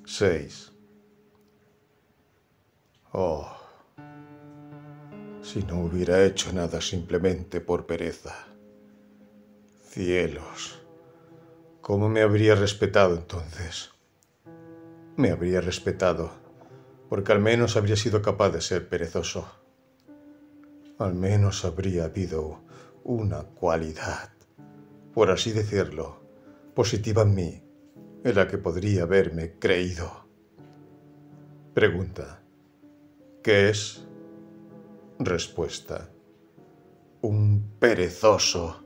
6. Oh, si no hubiera hecho nada simplemente por pereza. Cielos, ¿cómo me habría respetado entonces? Me habría respetado, porque al menos habría sido capaz de ser perezoso. Al menos habría habido una cualidad, por así decirlo, positiva en mí, en la que podría haberme creído. Pregunta: ¿qué es? Respuesta: un perezoso.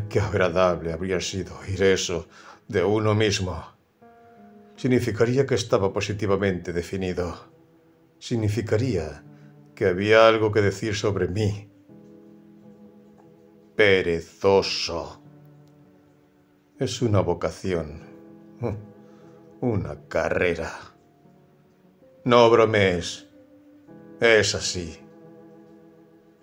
Qué agradable habría sido oír eso de uno mismo. Significaría que estaba positivamente definido. Significaría que había algo que decir sobre mí. Perezoso. Es una vocación. Una carrera. No bromees. Es así.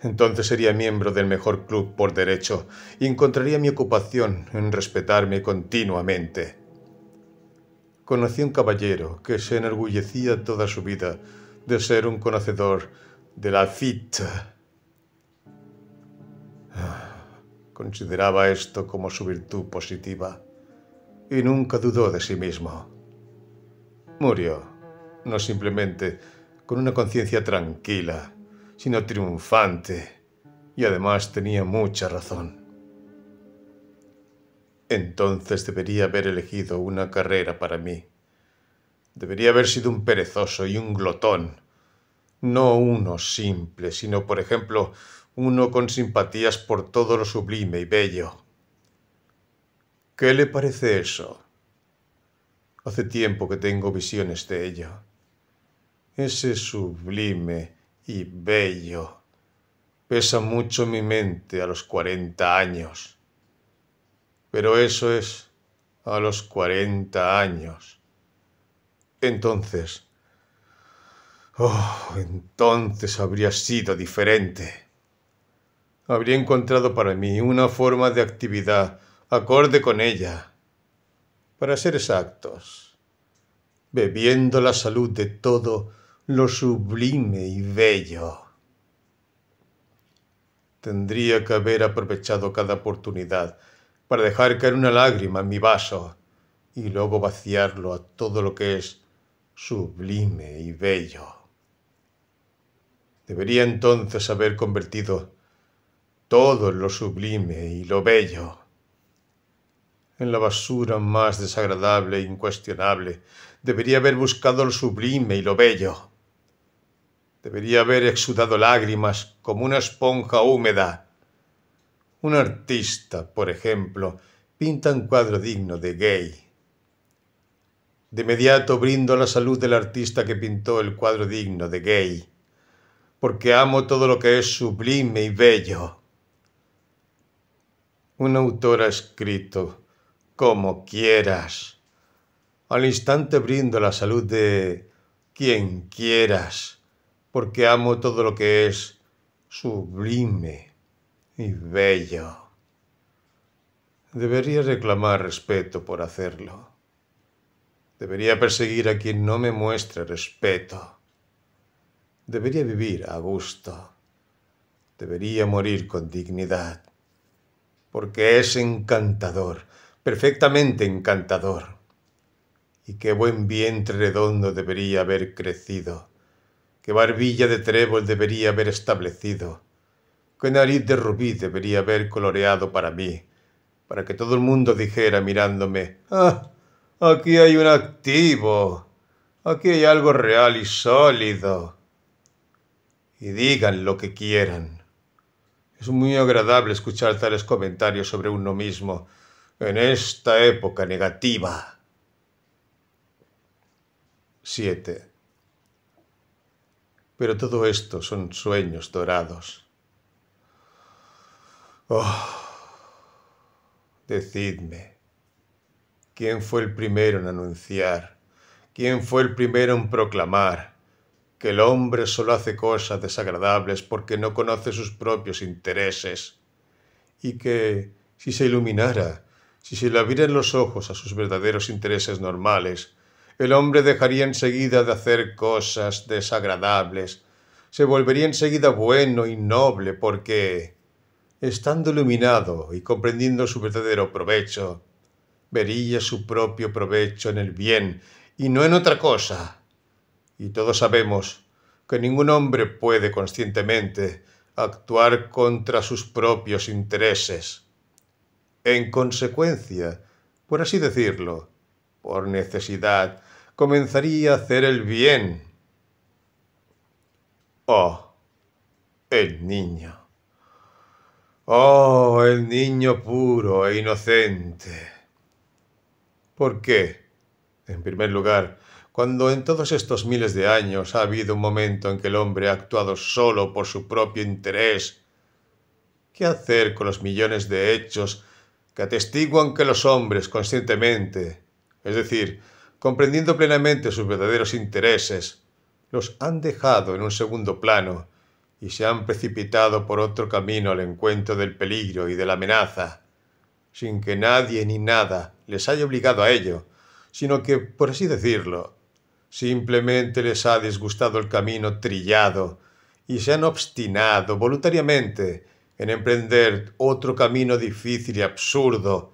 Entonces sería miembro del mejor club por derecho y encontraría mi ocupación en respetarme continuamente. Conocí a un caballero que se enorgullecía toda su vida de ser un conocedor de la cite. Consideraba esto como su virtud positiva y nunca dudó de sí mismo. Murió, no simplemente con una conciencia tranquila, sino triunfante, y además tenía mucha razón. Entonces debería haber elegido una carrera para mí. Debería haber sido un perezoso y un glotón, no uno simple, sino, por ejemplo, uno con simpatías por todo lo sublime y bello. ¿Qué le parece eso? Hace tiempo que tengo visiones de ello. Ese sublime y bello pesa mucho en mi mente a los 40 años. Pero eso es a los 40 años. Entonces habría sido diferente. Habría encontrado para mí una forma de actividad acorde con ella. Para ser exactos, bebiendo la salud de todo lo sublime y bello. Tendría que haber aprovechado cada oportunidad para dejar caer una lágrima en mi vaso y luego vaciarlo a todo lo que es sublime y bello. Debería entonces haber convertido todo lo sublime y lo bello en la basura más desagradable e incuestionable. Debería haber buscado lo sublime y lo bello. Debería haber exudado lágrimas como una esponja húmeda. Un artista, por ejemplo, pinta un cuadro digno de Gay. De inmediato brindo la salud del artista que pintó el cuadro digno de Gay, porque amo todo lo que es sublime y bello. Un autor ha escrito: como quieras. Al instante brindo la salud de quien quieras, porque amo todo lo que es sublime y bello. Debería reclamar respeto por hacerlo. Debería perseguir a quien no me muestre respeto. Debería vivir a gusto. Debería morir con dignidad. Porque es encantador, perfectamente encantador. Y qué buen vientre redondo debería haber crecido. Qué barbilla de trébol debería haber establecido. Qué nariz de rubí debería haber coloreado para mí, para que todo el mundo dijera mirándome: ¡ah! Aquí hay un activo. Aquí hay algo real y sólido. Y digan lo que quieran. Es muy agradable escuchar tales comentarios sobre uno mismo en esta época negativa. 7. Pero todo esto son sueños dorados. Decidme, ¿quién fue el primero en anunciar? ¿Quién fue el primero en proclamar que el hombre solo hace cosas desagradables porque no conoce sus propios intereses? Y que, si se iluminara, si se le abrieran los ojos a sus verdaderos intereses normales, el hombre dejaría enseguida de hacer cosas desagradables, se volvería enseguida bueno y noble porque, estando iluminado y comprendiendo su verdadero provecho, vería su propio provecho en el bien y no en otra cosa. Y todos sabemos que ningún hombre puede conscientemente actuar contra sus propios intereses. En consecuencia, por así decirlo, por necesidad, comenzaría a hacer el bien. Oh, el niño. Oh, el niño puro e inocente. ¿Por qué? En primer lugar, cuando en todos estos miles de años ha habido un momento en que el hombre ha actuado solo por su propio interés, ¿qué hacer con los millones de hechos que atestiguan que los hombres conscientemente, es decir, comprendiendo plenamente sus verdaderos intereses, los han dejado en un segundo plano y se han precipitado por otro camino al encuentro del peligro y de la amenaza, sin que nadie ni nada les haya obligado a ello, sino que, por así decirlo, simplemente les ha disgustado el camino trillado y se han obstinado voluntariamente en emprender otro camino difícil y absurdo,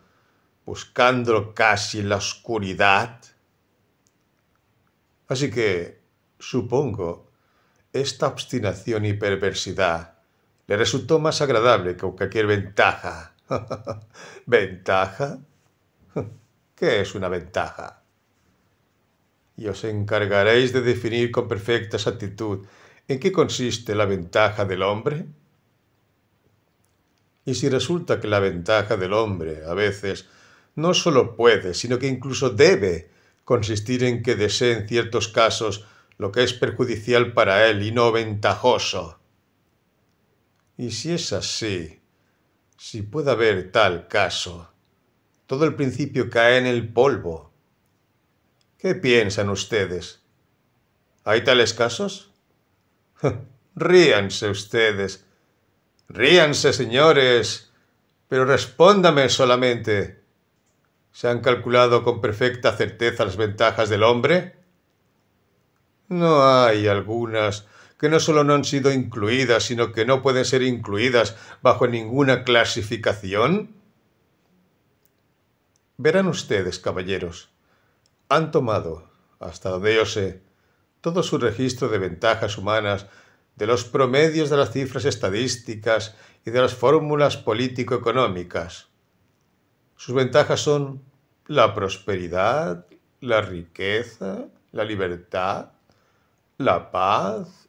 buscándolo casi en la oscuridad? Así que, supongo, esta obstinación y perversidad le resultó más agradable que cualquier ventaja. ¿Ventaja? ¿Qué es una ventaja? Y os encargaréis de definir con perfecta exactitud en qué consiste la ventaja del hombre. Y si resulta que la ventaja del hombre, a veces, no solo puede, sino que incluso debe consistir en que desee en ciertos casos lo que es perjudicial para él y no ventajoso. Y si es así, si puede haber tal caso, todo el principio cae en el polvo. ¿Qué piensan ustedes? ¿Hay tales casos? Ríanse ustedes. Ríanse, señores, pero respóndame solamente. ¿Se han calculado con perfecta certeza las ventajas del hombre? ¿No hay algunas que no solo no han sido incluidas, sino que no pueden ser incluidas bajo ninguna clasificación? Verán ustedes, caballeros, han tomado, hasta donde yo sé, todo su registro de ventajas humanas, de los promedios de las cifras estadísticas y de las fórmulas político-económicas. Sus ventajas son la prosperidad, la riqueza, la libertad, la paz,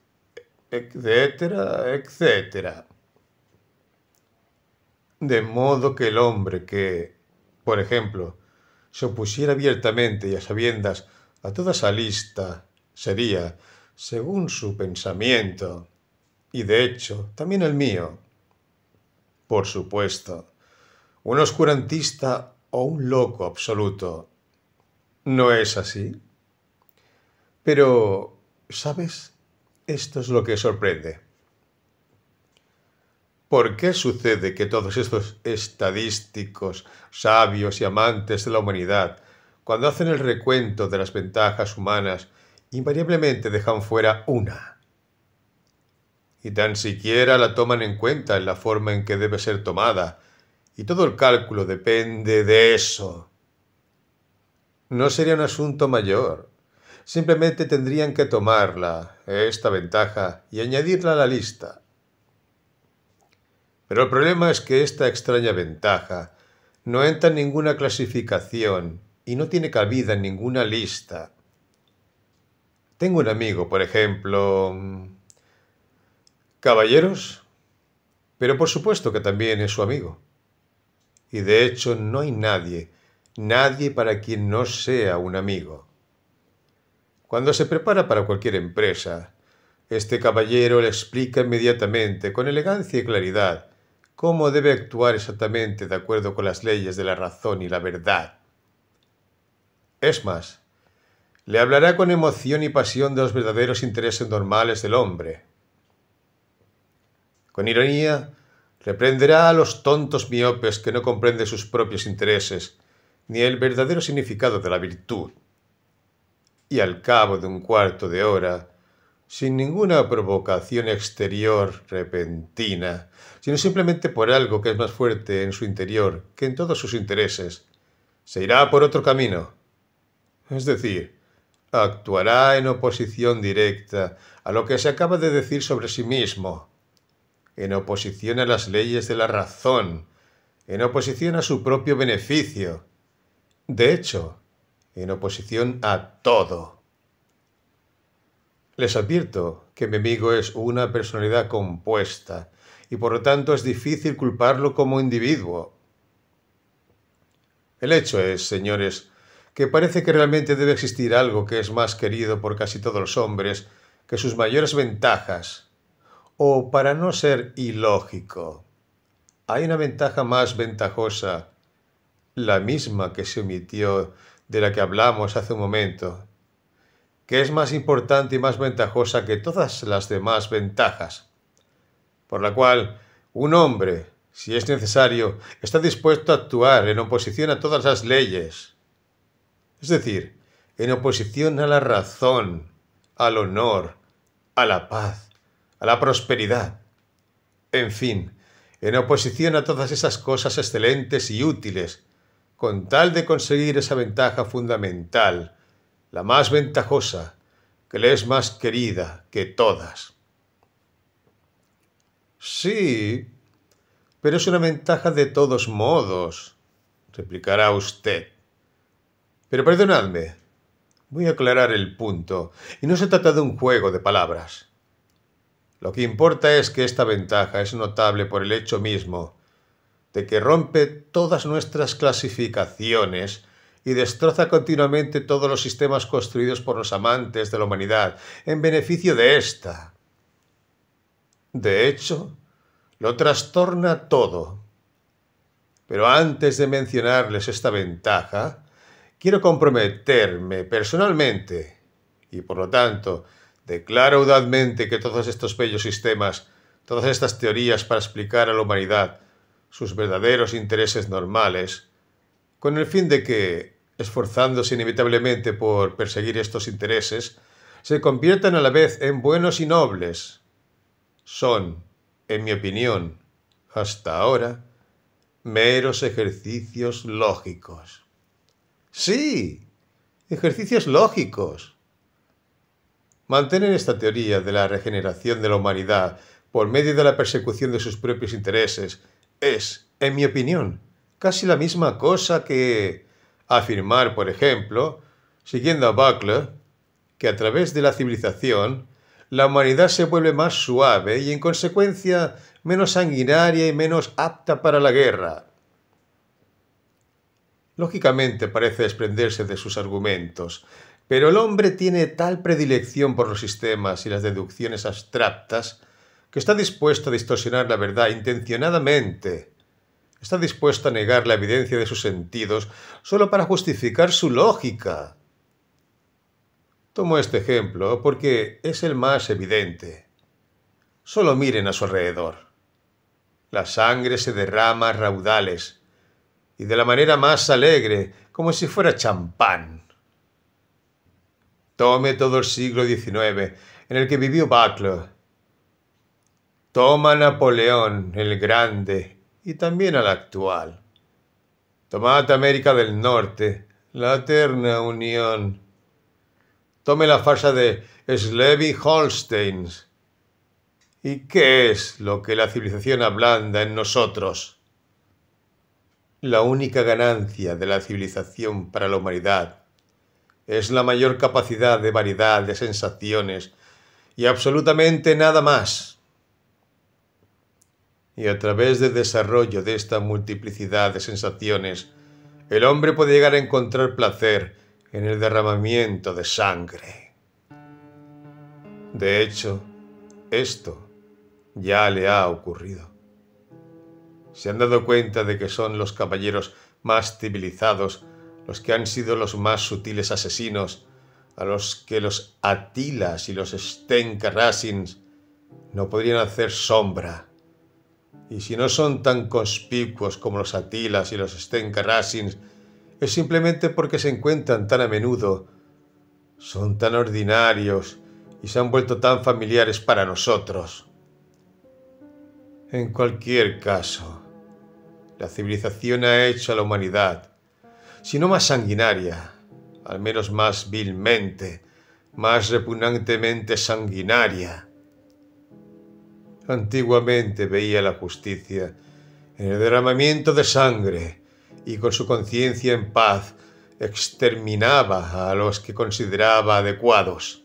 etcétera, etcétera. De modo que el hombre que, por ejemplo, se opusiera abiertamente y a sabiendas a toda esa lista sería, según su pensamiento, y de hecho también el mío, por supuesto, un oscurantista o un loco absoluto. ¿No es así? Pero, ¿sabes? Esto es lo que sorprende. ¿Por qué sucede que todos estos estadísticos, sabios y amantes de la humanidad, cuando hacen el recuento de las ventajas humanas, invariablemente dejan fuera una? Y tan siquiera la toman en cuenta en la forma en que debe ser tomada, y todo el cálculo depende de eso. No sería un asunto mayor. Simplemente tendrían que tomarla, esta ventaja, y añadirla a la lista. Pero el problema es que esta extraña ventaja no entra en ninguna clasificación y no tiene cabida en ninguna lista. Tengo un amigo, por ejemplo... Caballeros, pero por supuesto que también es su amigo. Y de hecho no hay nadie para quien no sea un amigo. Cuando se prepara para cualquier empresa, este caballero le explica inmediatamente, con elegancia y claridad, cómo debe actuar exactamente de acuerdo con las leyes de la razón y la verdad. Es más, le hablará con emoción y pasión de los verdaderos intereses normales del hombre. Con ironía, reprenderá a los tontos miopes que no comprenden sus propios intereses, ni el verdadero significado de la virtud. y al cabo de un cuarto de hora, sin ninguna provocación exterior repentina, sino simplemente por algo que es más fuerte en su interior que en todos sus intereses, se irá por otro camino. Es decir, actuará en oposición directa a lo que se acaba de decir sobre sí mismo, en oposición a las leyes de la razón, en oposición a su propio beneficio, de hecho, en oposición a todo. Les advierto que mi amigo es una personalidad compuesta y por lo tanto es difícil culparlo como individuo. El hecho es, señores, que parece que realmente debe existir algo que es más querido por casi todos los hombres que sus mayores ventajas. O, para no ser ilógico, hay una ventaja más ventajosa, la misma que se omitió de la que hablamos hace un momento, que es más importante y más ventajosa que todas las demás ventajas, por la cual un hombre, si es necesario, está dispuesto a actuar en oposición a todas las leyes, es decir, en oposición a la razón, al honor, a la paz, a la prosperidad, en fin, en oposición a todas esas cosas excelentes y útiles, con tal de conseguir esa ventaja fundamental, la más ventajosa, que le es más querida que todas. Sí, pero es una ventaja de todos modos, replicará usted. Pero perdonadme, voy a aclarar el punto, y no se trata de un juego de palabras. Lo que importa es que esta ventaja es notable por el hecho mismo de que rompe todas nuestras clasificaciones y destroza continuamente todos los sistemas construidos por los amantes de la humanidad en beneficio de ésta. De hecho, lo trastorna todo. Pero antes de mencionarles esta ventaja, quiero comprometerme personalmente, y por lo tanto, declaro audazmente que todos estos bellos sistemas, todas estas teorías para explicar a la humanidad sus verdaderos intereses normales, con el fin de que, esforzándose inevitablemente por perseguir estos intereses, se conviertan a la vez en buenos y nobles, son, en mi opinión, hasta ahora, meros ejercicios lógicos. Sí, ejercicios lógicos. Mantener esta teoría de la regeneración de la humanidad por medio de la persecución de sus propios intereses es, en mi opinión, casi la misma cosa que afirmar, por ejemplo, siguiendo a Butler, que a través de la civilización la humanidad se vuelve más suave y, en consecuencia, menos sanguinaria y menos apta para la guerra. Lógicamente parece desprenderse de sus argumentos, pero el hombre tiene tal predilección por los sistemas y las deducciones abstractas que está dispuesto a distorsionar la verdad intencionadamente. Está dispuesto a negar la evidencia de sus sentidos solo para justificar su lógica. Tomo este ejemplo porque es el más evidente. Solo miren a su alrededor. La sangre se derrama a raudales, y de la manera más alegre, como si fuera champán. Tome todo el siglo XIX, en el que vivió Butler. Toma Napoleón el Grande, y también al actual. Tomad América del Norte, la eterna unión. Tome la farsa de Schleswig-Holstein. ¿Y qué es lo que la civilización ablanda en nosotros? La única ganancia de la civilización para la humanidad es la mayor capacidad de variedad de sensaciones y absolutamente nada más. Y a través del desarrollo de esta multiplicidad de sensaciones, el hombre puede llegar a encontrar placer en el derramamiento de sangre. De hecho, esto ya le ha ocurrido. ¿Se han dado cuenta de que son los caballeros más civilizados los que han sido los más sutiles asesinos, a los que los Atilas y los Stenka Razins no podrían hacer sombra? Y si no son tan conspicuos como los Atilas y los Stenka Razins, es simplemente porque se encuentran tan a menudo son tan ordinarios y se han vuelto tan familiares para nosotros. En cualquier caso, la civilización ha hecho a la humanidad, si no más sanguinaria, al menos más vilmente, más repugnantemente sanguinaria. Antiguamente veía la justicia en el derramamiento de sangre y con su conciencia en paz exterminaba a los que consideraba adecuados.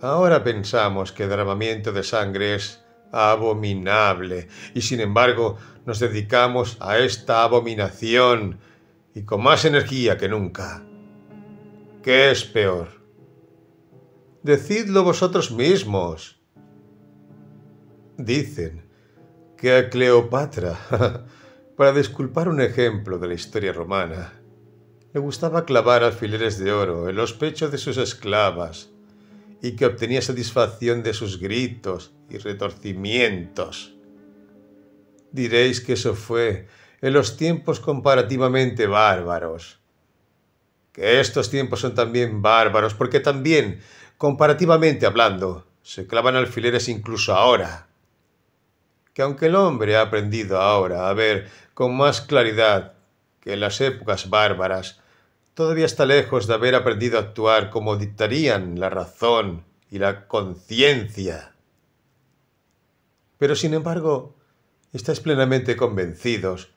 Ahora pensamos que el derramamiento de sangre es abominable y sin embargo nos dedicamos a esta abominación y con más energía que nunca. ¿Qué es peor? Decidlo vosotros mismos. Dicen que a Cleopatra, para disculpar un ejemplo de la historia romana, le gustaba clavar alfileres de oro en los pechos de sus esclavas y que obtenía satisfacción de sus gritos y retorcimientos. Diréis que eso fue en los tiempos comparativamente bárbaros. Que estos tiempos son también bárbaros porque también, comparativamente hablando, se clavan alfileres incluso ahora. Que aunque el hombre ha aprendido ahora a ver con más claridad que en las épocas bárbaras, todavía está lejos de haber aprendido a actuar como dictarían la razón y la conciencia. Pero sin embargo, estáis plenamente convencidos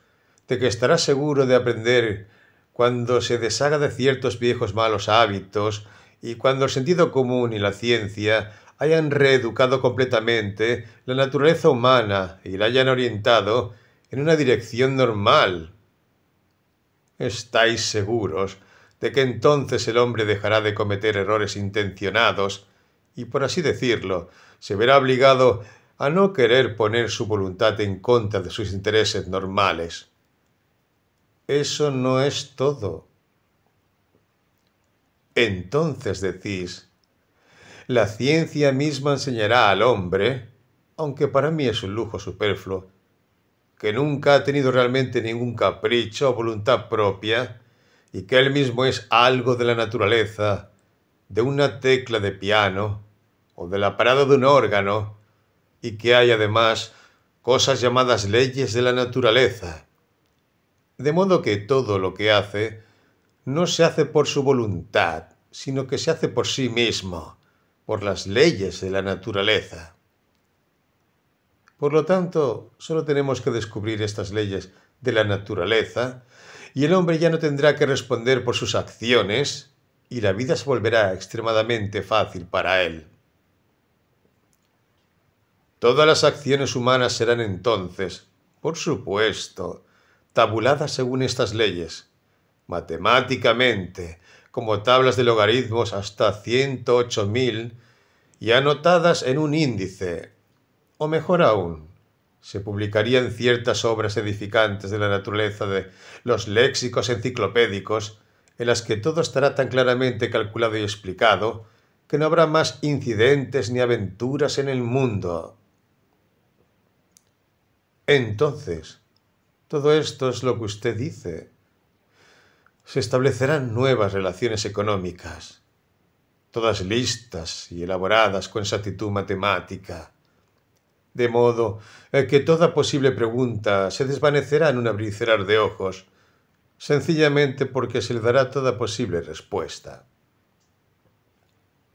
de que estará seguro de aprender cuando se deshaga de ciertos viejos malos hábitos y cuando el sentido común y la ciencia hayan reeducado completamente la naturaleza humana y la hayan orientado en una dirección normal. ¿Estáis seguros de que entonces el hombre dejará de cometer errores intencionados y, por así decirlo, se verá obligado a no querer poner su voluntad en contra de sus intereses normales? Eso no es todo. Entonces decís, la ciencia misma enseñará al hombre, aunque para mí es un lujo superfluo, que nunca ha tenido realmente ningún capricho o voluntad propia y que él mismo es algo de la naturaleza, de una tecla de piano o del aparato de un órgano, y que hay además cosas llamadas leyes de la naturaleza. De modo que todo lo que hace no se hace por su voluntad, sino que se hace por sí mismo, por las leyes de la naturaleza. Por lo tanto, solo tenemos que descubrir estas leyes de la naturaleza y el hombre ya no tendrá que responder por sus acciones y la vida se volverá extremadamente fácil para él. Todas las acciones humanas serán entonces, por supuesto, tabuladas según estas leyes, matemáticamente, como tablas de logaritmos hasta 108.000 y anotadas en un índice, o mejor aún, se publicarían ciertas obras edificantes de la naturaleza de los léxicos enciclopédicos en las que todo estará tan claramente calculado y explicado que no habrá más incidentes ni aventuras en el mundo. Entonces, todo esto es lo que usted dice. Se establecerán nuevas relaciones económicas, todas listas y elaboradas con exactitud matemática, de modo que toda posible pregunta se desvanecerá en un abrir y cerrar de ojos, sencillamente porque se le dará toda posible respuesta.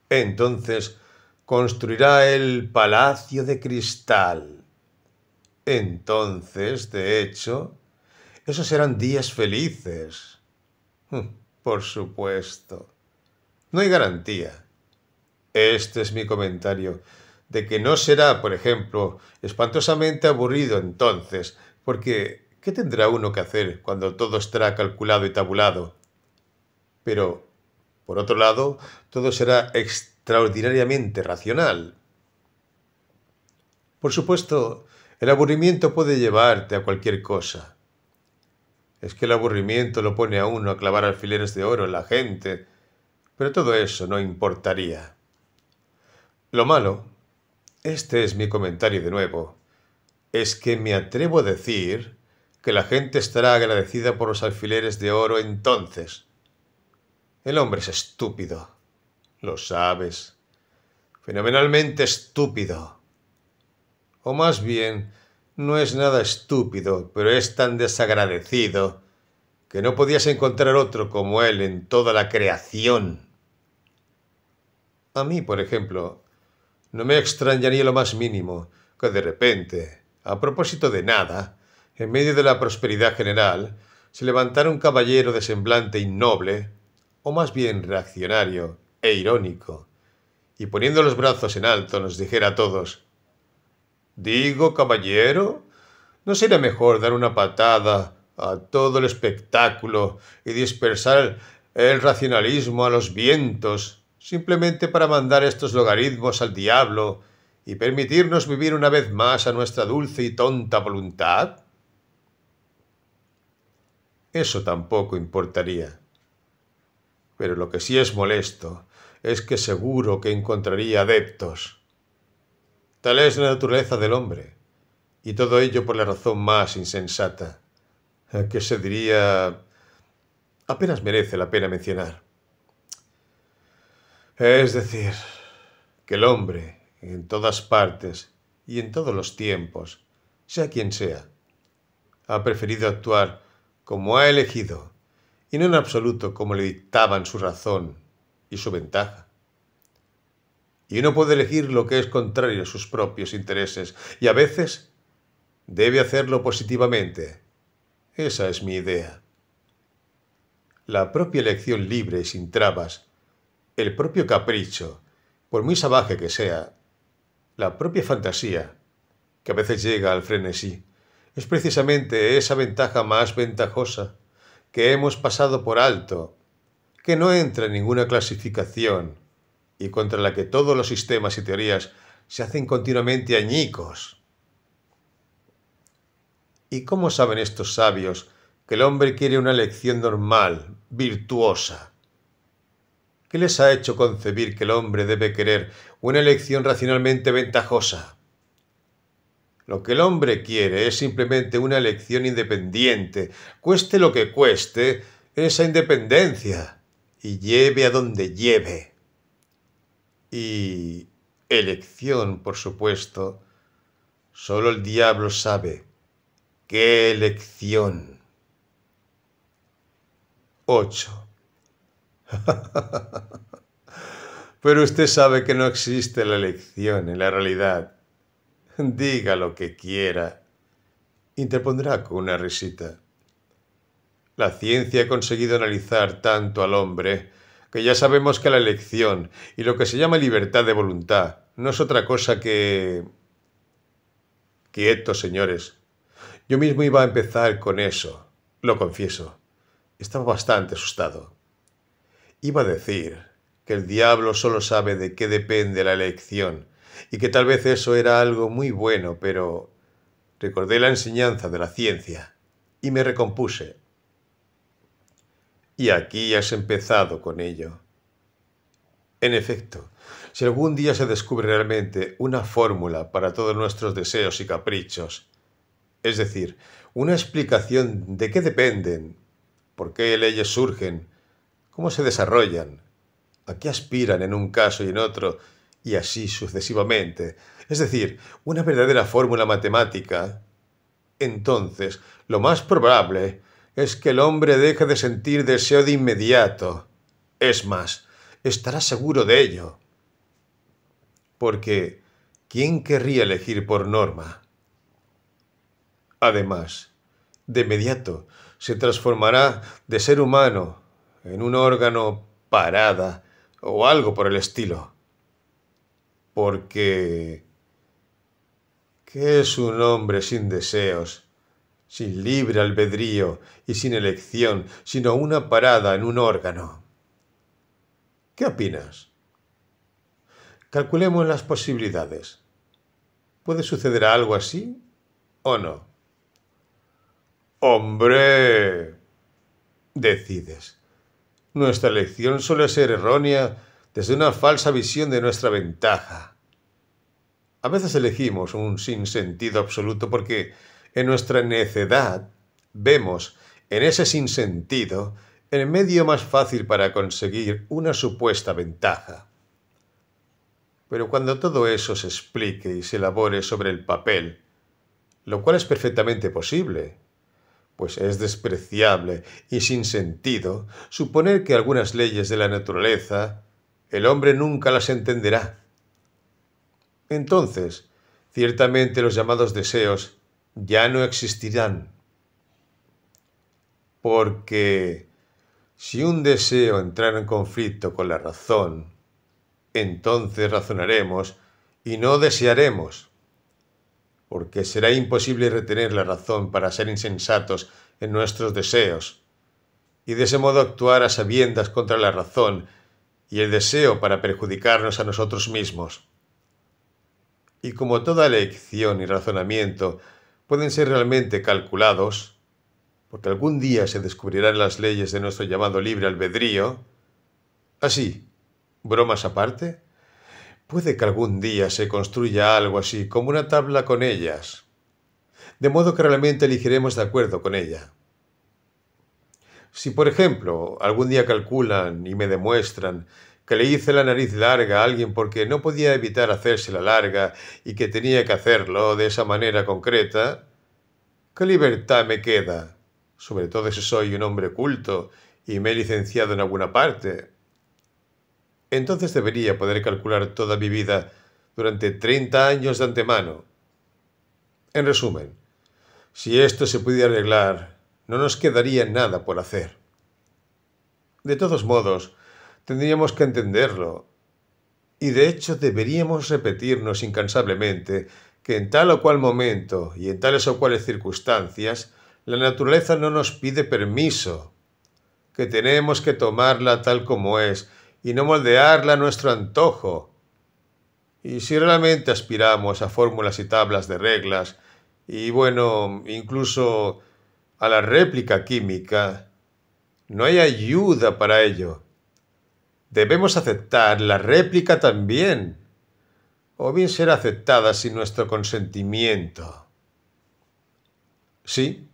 Entonces construirá el palacio de cristal. Entonces, de hecho, esos serán días felices. Por supuesto. No hay garantía. Este es mi comentario, de que no será, por ejemplo, espantosamente aburrido entonces, porque ¿qué tendrá uno que hacer cuando todo estará calculado y tabulado? Pero, por otro lado, todo será extraordinariamente racional. Por supuesto, el aburrimiento puede llevarte a cualquier cosa. Es que el aburrimiento lo pone a uno a clavar alfileres de oro en la gente, pero todo eso no importaría. Lo malo, este es mi comentario de nuevo, es que me atrevo a decir que la gente estará agradecida por los alfileres de oro entonces. El hombre es estúpido. Lo sabes. Fenomenalmente estúpido. O más bien, no es nada estúpido, pero es tan desagradecido que no podías encontrar otro como él en toda la creación. A mí, por ejemplo, no me extrañaría lo más mínimo que de repente, a propósito de nada, en medio de la prosperidad general, se levantara un caballero de semblante innoble, o más bien reaccionario e irónico, y poniendo los brazos en alto nos dijera a todos: «Digo, caballero, ¿no sería mejor dar una patada a todo el espectáculo y dispersar el racionalismo a los vientos, simplemente para mandar estos logaritmos al diablo y permitirnos vivir una vez más a nuestra dulce y tonta voluntad?» Eso tampoco importaría. Pero lo que sí es molesto es que seguro que encontraría adeptos. Tal es la naturaleza del hombre, y todo ello por la razón más insensata, que se diría apenas merece la pena mencionar. Es decir, que el hombre, en todas partes y en todos los tiempos, sea quien sea, ha preferido actuar como ha elegido, y no en absoluto como le dictaban su razón y su ventaja. Y uno puede elegir lo que es contrario a sus propios intereses, y a veces debe hacerlo positivamente. Esa es mi idea. La propia elección libre y sin trabas, el propio capricho, por muy salvaje que sea, la propia fantasía, que a veces llega al frenesí, es precisamente esa ventaja más ventajosa que hemos pasado por alto, que no entra en ninguna clasificación y contra la que todos los sistemas y teorías se hacen continuamente añicos. ¿Y cómo saben estos sabios que el hombre quiere una elección normal, virtuosa? ¿Qué les ha hecho concebir que el hombre debe querer una elección racionalmente ventajosa? Lo que el hombre quiere es simplemente una elección independiente, cueste lo que cueste, esa independencia, y lleve a donde lleve. Y elección, por supuesto, solo el diablo sabe qué elección. 8. Pero usted sabe que no existe la elección en la realidad. Diga lo que quiera, interpondrá con una risita. La ciencia ha conseguido analizar tanto al hombre que ya sabemos que la elección y lo que se llama libertad de voluntad no es otra cosa que... Quietos, señores. Yo mismo iba a empezar con eso, lo confieso. Estaba bastante asustado. Iba a decir que el diablo solo sabe de qué depende la elección y que tal vez eso era algo muy bueno, pero recordé la enseñanza de la ciencia y me recompuse. Y aquí has empezado con ello. En efecto, si algún día se descubre realmente una fórmula para todos nuestros deseos y caprichos, es decir, una explicación de qué dependen, por qué leyes surgen, cómo se desarrollan, a qué aspiran en un caso y en otro, y así sucesivamente, es decir, una verdadera fórmula matemática, entonces lo más probable es que el hombre deje de sentir deseo de inmediato. Es más, estará seguro de ello. Porque, ¿quién querría elegir por norma? Además, de inmediato se transformará de ser humano en un órgano parada o algo por el estilo. Porque, ¿qué es un hombre sin deseos, sin libre albedrío y sin elección, sino una parada en un órgano? ¿Qué opinas? Calculemos las posibilidades. ¿Puede suceder algo así o no? ¡Hombre!, decides. Nuestra elección suele ser errónea desde una falsa visión de nuestra ventaja. A veces elegimos un sinsentido absoluto porque en nuestra necedad vemos en ese sinsentido el medio más fácil para conseguir una supuesta ventaja. Pero cuando todo eso se explique y se elabore sobre el papel, lo cual es perfectamente posible, pues es despreciable y sin sentido suponer que algunas leyes de la naturaleza el hombre nunca las entenderá. Entonces, ciertamente los llamados deseos ya no existirán. Porque si un deseo entrara en conflicto con la razón, entonces razonaremos y no desearemos, porque será imposible retener la razón para ser insensatos en nuestros deseos, y de ese modo actuar a sabiendas contra la razón y el deseo para perjudicarnos a nosotros mismos. Y como toda elección y razonamiento pueden ser realmente calculados, porque algún día se descubrirán las leyes de nuestro llamado libre albedrío, así, bromas aparte, puede que algún día se construya algo así como una tabla con ellas, de modo que realmente elegiremos de acuerdo con ella. Si, por ejemplo, algún día calculan y me demuestran que le hice la nariz larga a alguien porque no podía evitar hacérsela larga y que tenía que hacerlo de esa manera concreta, ¿qué libertad me queda? Sobre todo si soy un hombre culto y me he licenciado en alguna parte. Entonces debería poder calcular toda mi vida durante 30 años de antemano. En resumen, si esto se pudiera arreglar, no nos quedaría nada por hacer. De todos modos, tendríamos que entenderlo, y de hecho deberíamos repetirnos incansablemente que en tal o cual momento y en tales o cuales circunstancias, la naturaleza no nos pide permiso, que tenemos que tomarla tal como es y no moldearla a nuestro antojo. Y si realmente aspiramos a fórmulas y tablas de reglas, y bueno, incluso a la réplica química, no hay ayuda para ello. Debemos aceptar la réplica también, o bien será aceptada sin nuestro consentimiento. Sí,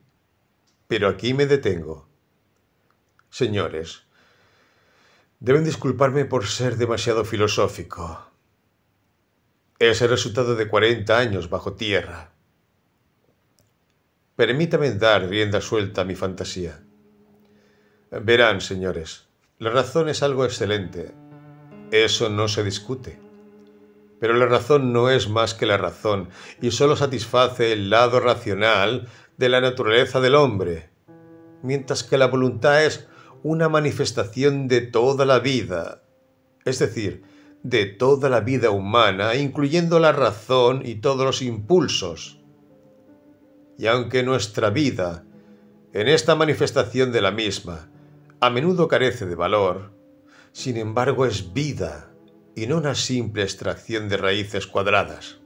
pero aquí me detengo. Señores, deben disculparme por ser demasiado filosófico. Es el resultado de 40 años bajo tierra. Permítame dar rienda suelta a mi fantasía. Verán, señores, la razón es algo excelente. Eso no se discute. Pero la razón no es más que la razón y solo satisface el lado racional de la naturaleza del hombre, mientras que la voluntad es una manifestación de toda la vida, es decir, de toda la vida humana, incluyendo la razón y todos los impulsos. Y aunque nuestra vida, en esta manifestación de la misma, a menudo carece de valor, sin embargo es vida y no una simple extracción de raíces cuadradas.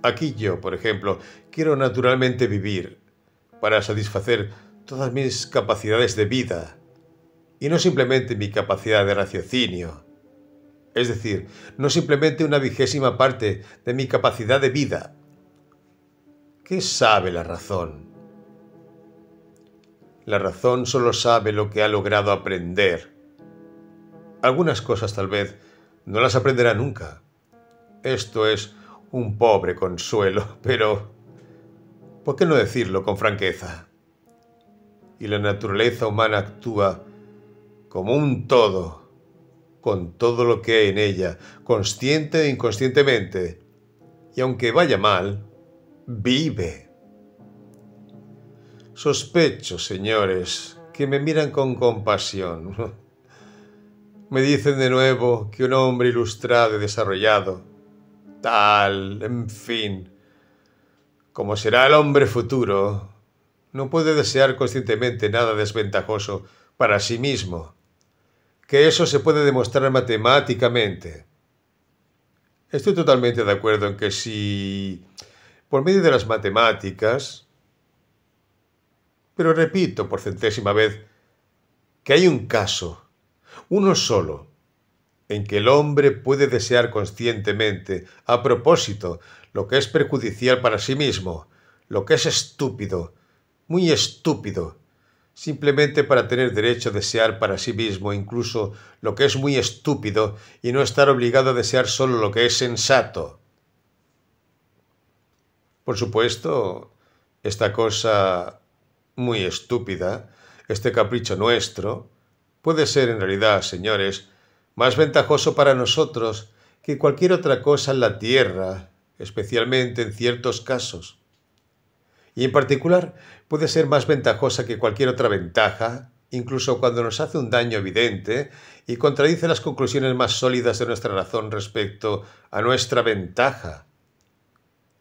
Aquí yo, por ejemplo, quiero naturalmente vivir para satisfacer todas mis capacidades de vida y no simplemente mi capacidad de raciocinio, es decir, no simplemente una 20ª parte de mi capacidad de vida. ¿Qué sabe la razón? La razón solo sabe lo que ha logrado aprender. Algunas cosas tal vez no las aprenderá nunca. Esto es un pobre consuelo, pero ¿por qué no decirlo con franqueza? Y la naturaleza humana actúa como un todo, con todo lo que hay en ella, consciente e inconscientemente, y aunque vaya mal, vive. Sospecho, señores, que me miran con compasión. Me dicen de nuevo que un hombre ilustrado y desarrollado, tal, en fin, como será el hombre futuro, no puede desear conscientemente nada desventajoso para sí mismo, que eso se puede demostrar matemáticamente. Estoy totalmente de acuerdo en que si, por medio de las matemáticas, pero repito por 100ª vez, que hay un caso, uno solo, en que el hombre puede desear conscientemente, a propósito, lo que es perjudicial para sí mismo, lo que es estúpido, muy estúpido, simplemente para tener derecho a desear para sí mismo incluso lo que es muy estúpido y no estar obligado a desear solo lo que es sensato. Por supuesto, esta cosa muy estúpida, este capricho nuestro, puede ser en realidad, señores, más ventajoso para nosotros que cualquier otra cosa en la tierra, especialmente en ciertos casos. Y en particular puede ser más ventajosa que cualquier otra ventaja, incluso cuando nos hace un daño evidente y contradice las conclusiones más sólidas de nuestra razón respecto a nuestra ventaja.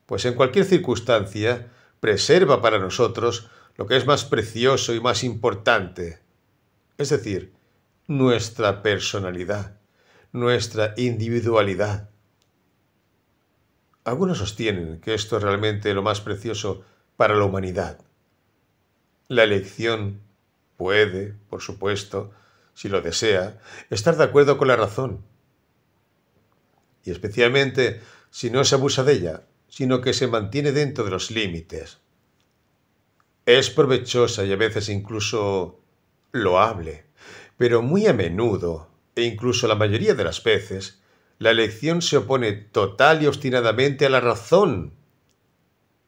Pues en cualquier circunstancia preserva para nosotros lo que es más precioso y más importante, es decir, nuestra personalidad, nuestra individualidad. Algunos sostienen que esto es realmente lo más precioso para la humanidad. La elección puede, por supuesto, si lo desea, estar de acuerdo con la razón. Y especialmente si no se abusa de ella, sino que se mantiene dentro de los límites. Es provechosa y a veces incluso loable, pero muy a menudo, e incluso la mayoría de las veces, la elección se opone total y obstinadamente a la razón.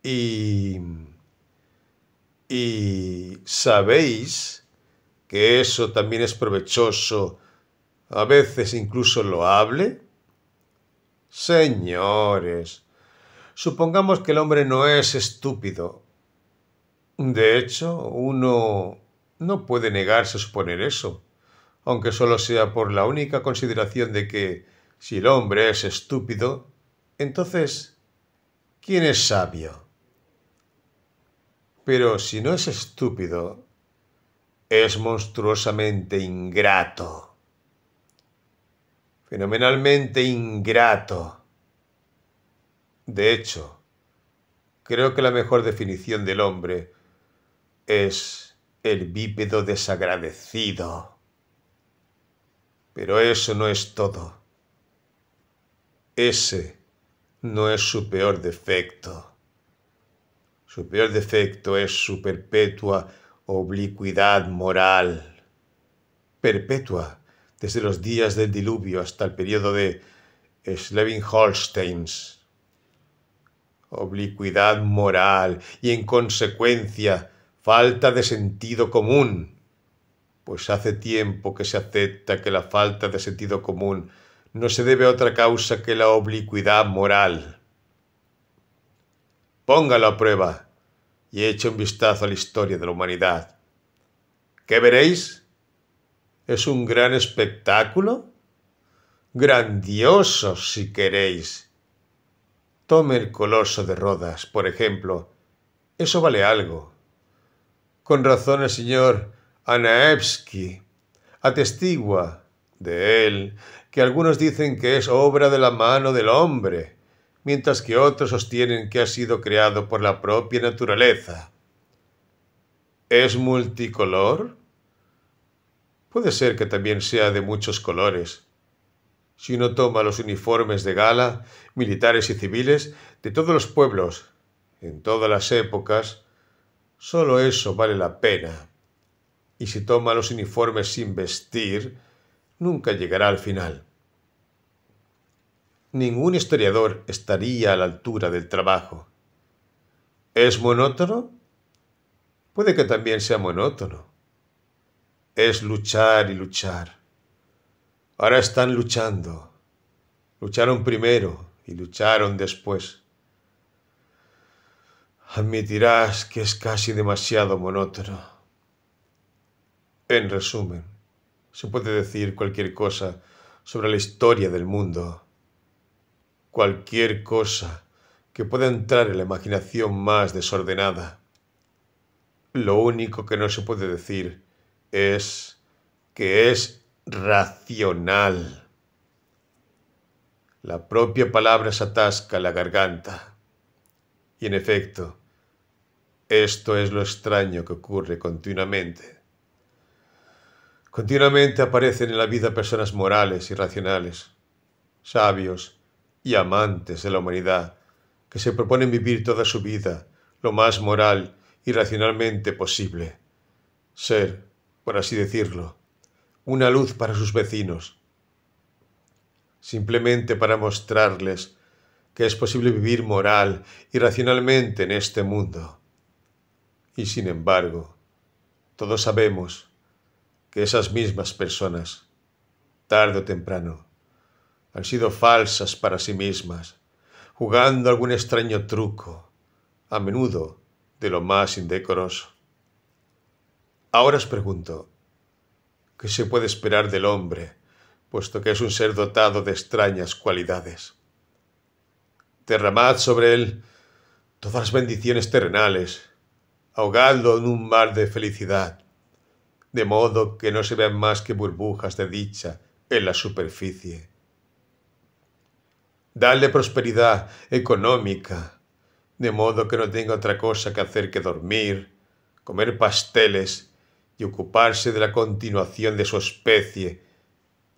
Y sabéis que eso también es provechoso, a veces incluso loable. Señores, supongamos que el hombre no es estúpido. De hecho, uno no puede negarse a suponer eso, aunque solo sea por la única consideración de que si el hombre es estúpido, entonces, ¿quién es sabio? Pero si no es estúpido, es monstruosamente ingrato, fenomenalmente ingrato. De hecho, creo que la mejor definición del hombre es el bípedo desagradecido. Pero eso no es todo. Ese no es su peor defecto. Su peor defecto es su perpetua oblicuidad moral. Perpetua desde los días del diluvio hasta el periodo de Schleswig-Holstein. Oblicuidad moral y, en consecuencia, falta de sentido común, pues hace tiempo que se acepta que la falta de sentido común no se debe a otra causa que la oblicuidad moral. Póngalo a prueba y eche un vistazo a la historia de la humanidad. ¿Qué veréis? ¿Es un gran espectáculo? Grandioso, si queréis. Tome el Coloso de Rodas, por ejemplo. Eso vale algo. Con razón el señor Anaevsky atestigua de él que algunos dicen que es obra de la mano del hombre, mientras que otros sostienen que ha sido creado por la propia naturaleza. ¿Es multicolor? Puede ser que también sea de muchos colores. Si uno toma los uniformes de gala, militares y civiles, de todos los pueblos, en todas las épocas, solo eso vale la pena. Y si toma los uniformes sin vestir, nunca llegará al final. Ningún historiador estaría a la altura del trabajo. ¿Es monótono? Puede que también sea monótono. Es luchar y luchar. Ahora están luchando. Lucharon primero y lucharon después. Admitirás que es casi demasiado monótono. En resumen, se puede decir cualquier cosa sobre la historia del mundo. Cualquier cosa que pueda entrar en la imaginación más desordenada. Lo único que no se puede decir es que es racional. La propia palabra se atasca en la garganta. Y en efecto, esto es lo extraño que ocurre continuamente. Continuamente aparecen en la vida personas morales y racionales, sabios y amantes de la humanidad, que se proponen vivir toda su vida lo más moral y racionalmente posible, ser, por así decirlo, una luz para sus vecinos, simplemente para mostrarles que es posible vivir moral y racionalmente en este mundo. Y sin embargo, todos sabemos que esas mismas personas, tarde o temprano, han sido falsas para sí mismas, jugando algún extraño truco, a menudo de lo más indecoroso. Ahora os pregunto, ¿qué se puede esperar del hombre, puesto que es un ser dotado de extrañas cualidades? Derramad sobre él todas las bendiciones terrenales, ahogadlo en un mar de felicidad, de modo que no se vean más que burbujas de dicha en la superficie. Dadle prosperidad económica, de modo que no tenga otra cosa que hacer que dormir, comer pasteles y ocuparse de la continuación de su especie,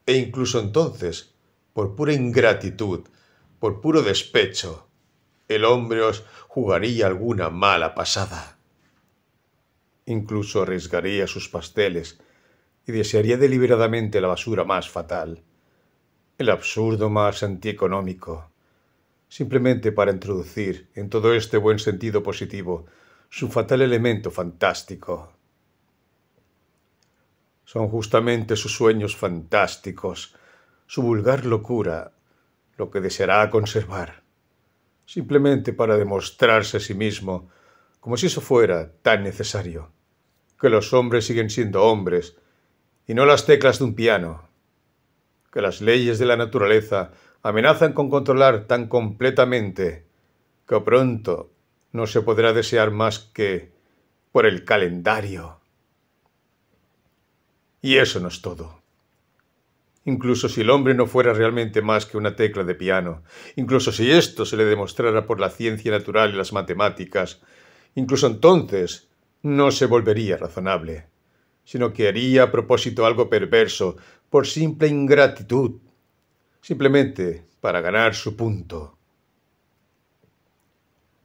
e incluso entonces, por pura ingratitud, por puro despecho, el hombre os jugaría alguna mala pasada. Incluso arriesgaría sus pasteles y desearía deliberadamente la basura más fatal, el absurdo más antieconómico, simplemente para introducir en todo este buen sentido positivo su fatal elemento fantástico. Son justamente sus sueños fantásticos, su vulgar locura, lo que deseará conservar, simplemente para demostrarse a sí mismo, como si eso fuera tan necesario, que los hombres siguen siendo hombres y no las teclas de un piano, que las leyes de la naturaleza amenazan con controlar tan completamente que pronto no se podrá desear más que por el calendario. Y eso no es todo. Incluso si el hombre no fuera realmente más que una tecla de piano, incluso si esto se le demostrara por la ciencia natural y las matemáticas, incluso entonces no se volvería razonable, sino que haría a propósito algo perverso por simple ingratitud, simplemente para ganar su punto.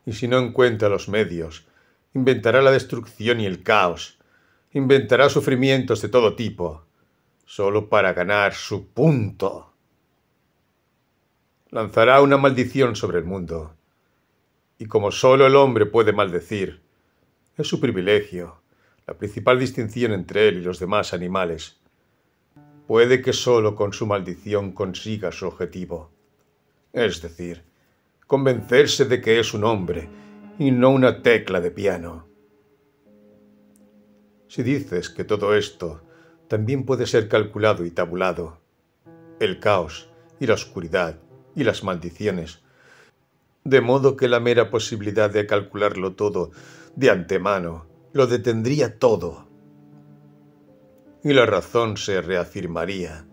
Y si no encuentra los medios, inventará la destrucción y el caos, inventará sufrimientos de todo tipo, solo para ganar su punto. Lanzará una maldición sobre el mundo, y como solo el hombre puede maldecir, es su privilegio, la principal distinción entre él y los demás animales. Puede que solo con su maldición consiga su objetivo, es decir, convencerse de que es un hombre y no una tecla de piano. Si dices que todo esto también puede ser calculado y tabulado, el caos y la oscuridad y las maldiciones, de modo que la mera posibilidad de calcularlo todo de antemano lo detendría todo, y la razón se reafirmaría.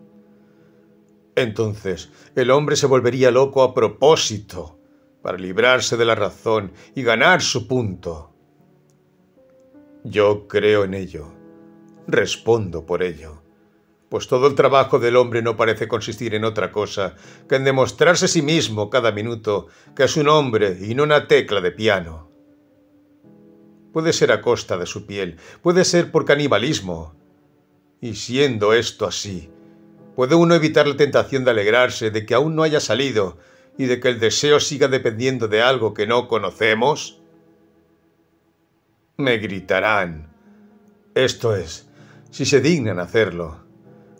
Entonces el hombre se volvería loco a propósito, para librarse de la razón y ganar su punto. Yo creo en ello, respondo por ello, pues todo el trabajo del hombre no parece consistir en otra cosa que en demostrarse a sí mismo cada minuto que es un hombre y no una tecla de piano. Puede ser a costa de su piel, puede ser por canibalismo, y siendo esto así, ¿puede uno evitar la tentación de alegrarse de que aún no haya salido y de que el deseo siga dependiendo de algo que no conocemos? Me gritarán, esto es, si se dignan hacerlo,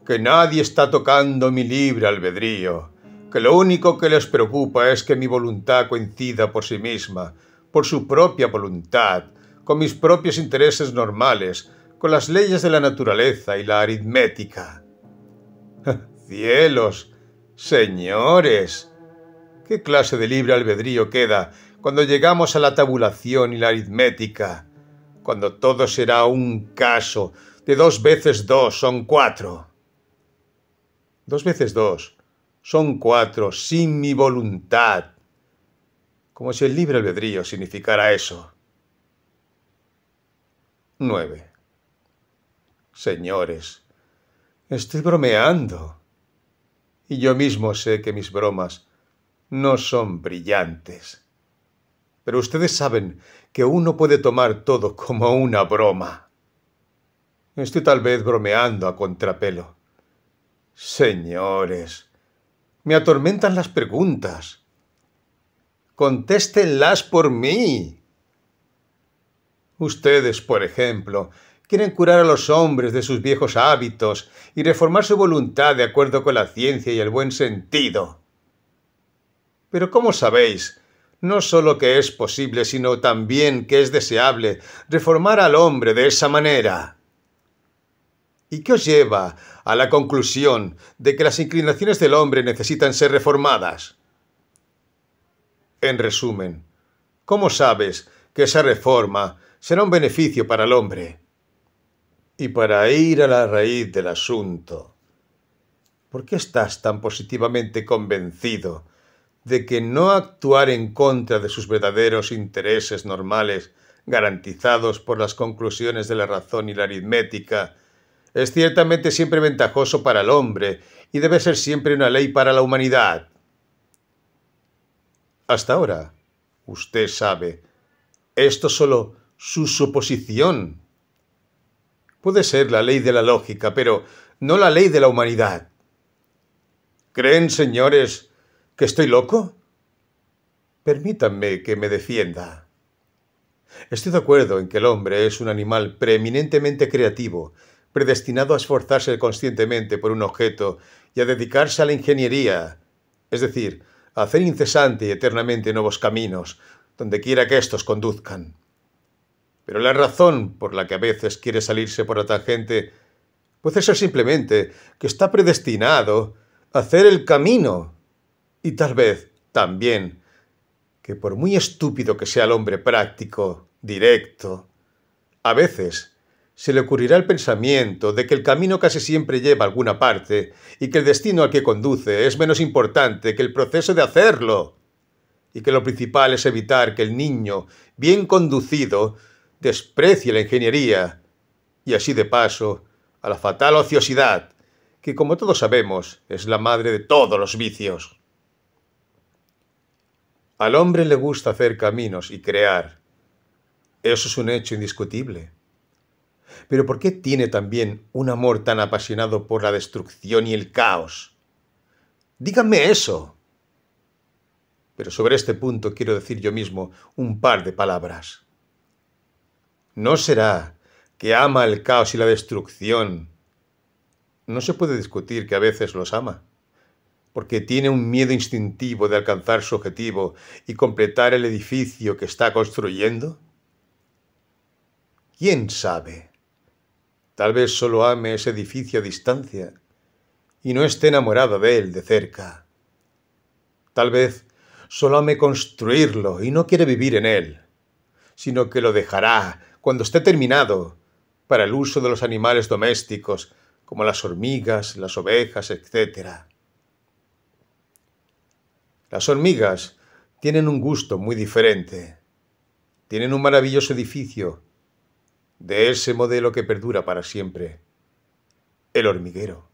que nadie está tocando mi libre albedrío, que lo único que les preocupa es que mi voluntad coincida por sí misma, por su propia voluntad, con mis propios intereses normales, con las leyes de la naturaleza y la aritmética. ¡Cielos! ¡Señores! ¿Qué clase de libre albedrío queda cuando llegamos a la tabulación y la aritmética? Cuando todo será un caso de 2 veces 2 son 4. 2 veces 2 son 4 sin mi voluntad. Como si el libre albedrío significara eso. 9. Señores, estoy bromeando. Y yo mismo sé que mis bromas no son brillantes. Pero ustedes saben que uno puede tomar todo como una broma. Estoy tal vez bromeando a contrapelo. Señores, me atormentan las preguntas. Contéstenlas por mí. Ustedes, por ejemplo, quieren curar a los hombres de sus viejos hábitos y reformar su voluntad de acuerdo con la ciencia y el buen sentido. Pero ¿cómo sabéis no solo que es posible, sino también que es deseable reformar al hombre de esa manera? ¿Y qué os lleva a la conclusión de que las inclinaciones del hombre necesitan ser reformadas? En resumen, ¿cómo sabes que esa reforma será un beneficio para el hombre? Y para ir a la raíz del asunto, ¿por qué estás tan positivamente convencido de que no actuar en contra de sus verdaderos intereses normales, garantizados por las conclusiones de la razón y la aritmética, es ciertamente siempre ventajoso para el hombre y debe ser siempre una ley para la humanidad? Hasta ahora, usted sabe, esto es solo su suposición. Puede ser la ley de la lógica, pero no la ley de la humanidad. ¿Creen, señores, que estoy loco? Permítanme que me defienda. Estoy de acuerdo en que el hombre es un animal preeminentemente creativo, predestinado a esforzarse conscientemente por un objeto y a dedicarse a la ingeniería, es decir, a hacer incesante y eternamente nuevos caminos, donde quiera que éstos conduzcan. Pero la razón por la que a veces quiere salirse por la tangente puede ser simplemente que está predestinado a hacer el camino, y tal vez también que por muy estúpido que sea el hombre práctico, directo, a veces se le ocurrirá el pensamiento de que el camino casi siempre lleva a alguna parte y que el destino al que conduce es menos importante que el proceso de hacerlo, y que lo principal es evitar que el niño, bien conducido, desprecie la ingeniería y así de paso a la fatal ociosidad, que como todos sabemos es la madre de todos los vicios. Al hombre le gusta hacer caminos y crear. Eso es un hecho indiscutible. Pero ¿por qué tiene también un amor tan apasionado por la destrucción y el caos? Díganme eso. Pero sobre este punto quiero decir yo mismo un par de palabras. ¿No será que ama el caos y la destrucción? No se puede discutir que a veces los ama, porque tiene un miedo instintivo de alcanzar su objetivo y completar el edificio que está construyendo. ¿Quién sabe? Tal vez solo ame ese edificio a distancia y no esté enamorado de él de cerca. Tal vez solo ame construirlo y no quiere vivir en él, sino que lo dejará cuando esté terminado para el uso de los animales domésticos, como las hormigas, las ovejas, etc. Las hormigas tienen un gusto muy diferente. Tienen un maravilloso edificio de ese modelo que perdura para siempre, el hormiguero.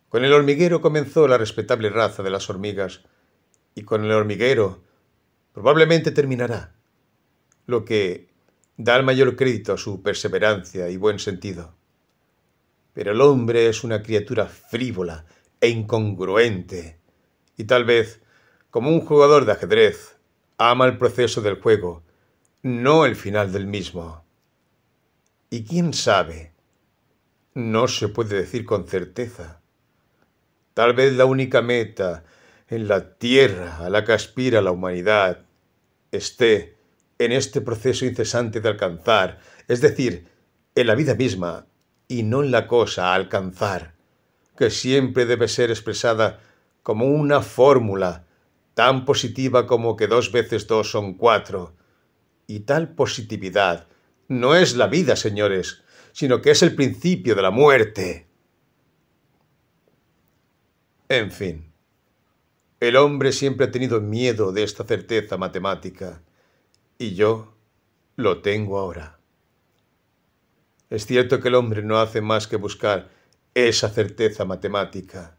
Con el hormiguero comenzó la respetable raza de las hormigas, y con el hormiguero probablemente terminará, lo que da el mayor crédito a su perseverancia y buen sentido. Pero el hombre es una criatura frívola e incongruente, y tal vez, como un jugador de ajedrez, ama el proceso del juego, no el final del mismo. Y quién sabe, no se puede decir con certeza. Tal vez la única meta en la tierra a la que aspira la humanidad esté en este proceso incesante de alcanzar, es decir, en la vida misma y no en la cosa a alcanzar, que siempre debe ser expresada como una fórmula tan positiva como que 2 veces 2 son 4. Y tal positividad no es la vida, señores, sino que es el principio de la muerte. En fin, el hombre siempre ha tenido miedo de esta certeza matemática, y yo lo tengo ahora. Es cierto que el hombre no hace más que buscar esa certeza matemática.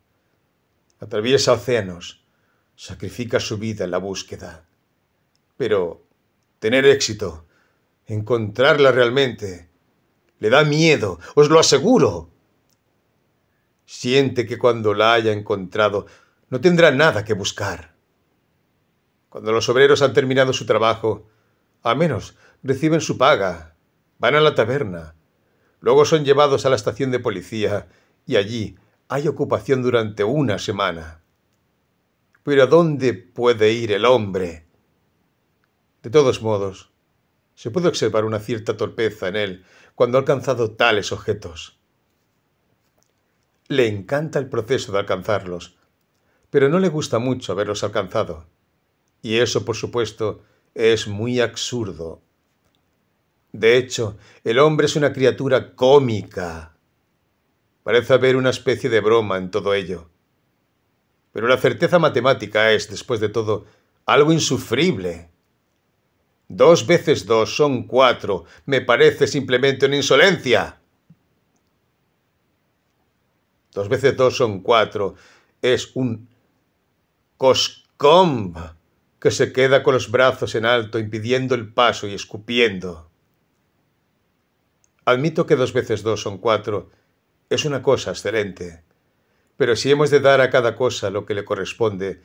Atraviesa océanos, sacrifica su vida en la búsqueda. Pero tener éxito, encontrarla realmente, Le da miedo, os lo aseguro. Siente que cuando la haya encontrado no tendrá nada que buscar. Cuando los obreros han terminado su trabajo, al menos reciben su paga, van a la taberna, luego son llevados a la estación de policía y allí hay ocupación durante una semana. Pero ¿a dónde puede ir el hombre? De todos modos, se puede observar una cierta torpeza en él cuando ha alcanzado tales objetos. Le encanta el proceso de alcanzarlos, pero no le gusta mucho haberlos alcanzado. Y eso, por supuesto, es muy absurdo. De hecho, el hombre es una criatura cómica. Parece haber una especie de broma en todo ello. Pero la certeza matemática es, después de todo, algo insufrible. 2 veces 2 son 4. Me parece simplemente una insolencia. 2 veces 2 son 4. Es un coscomb que se queda con los brazos en alto, impidiendo el paso y escupiendo. Admito que 2 veces 2 son 4. Es una cosa excelente. Pero si hemos de dar a cada cosa lo que le corresponde,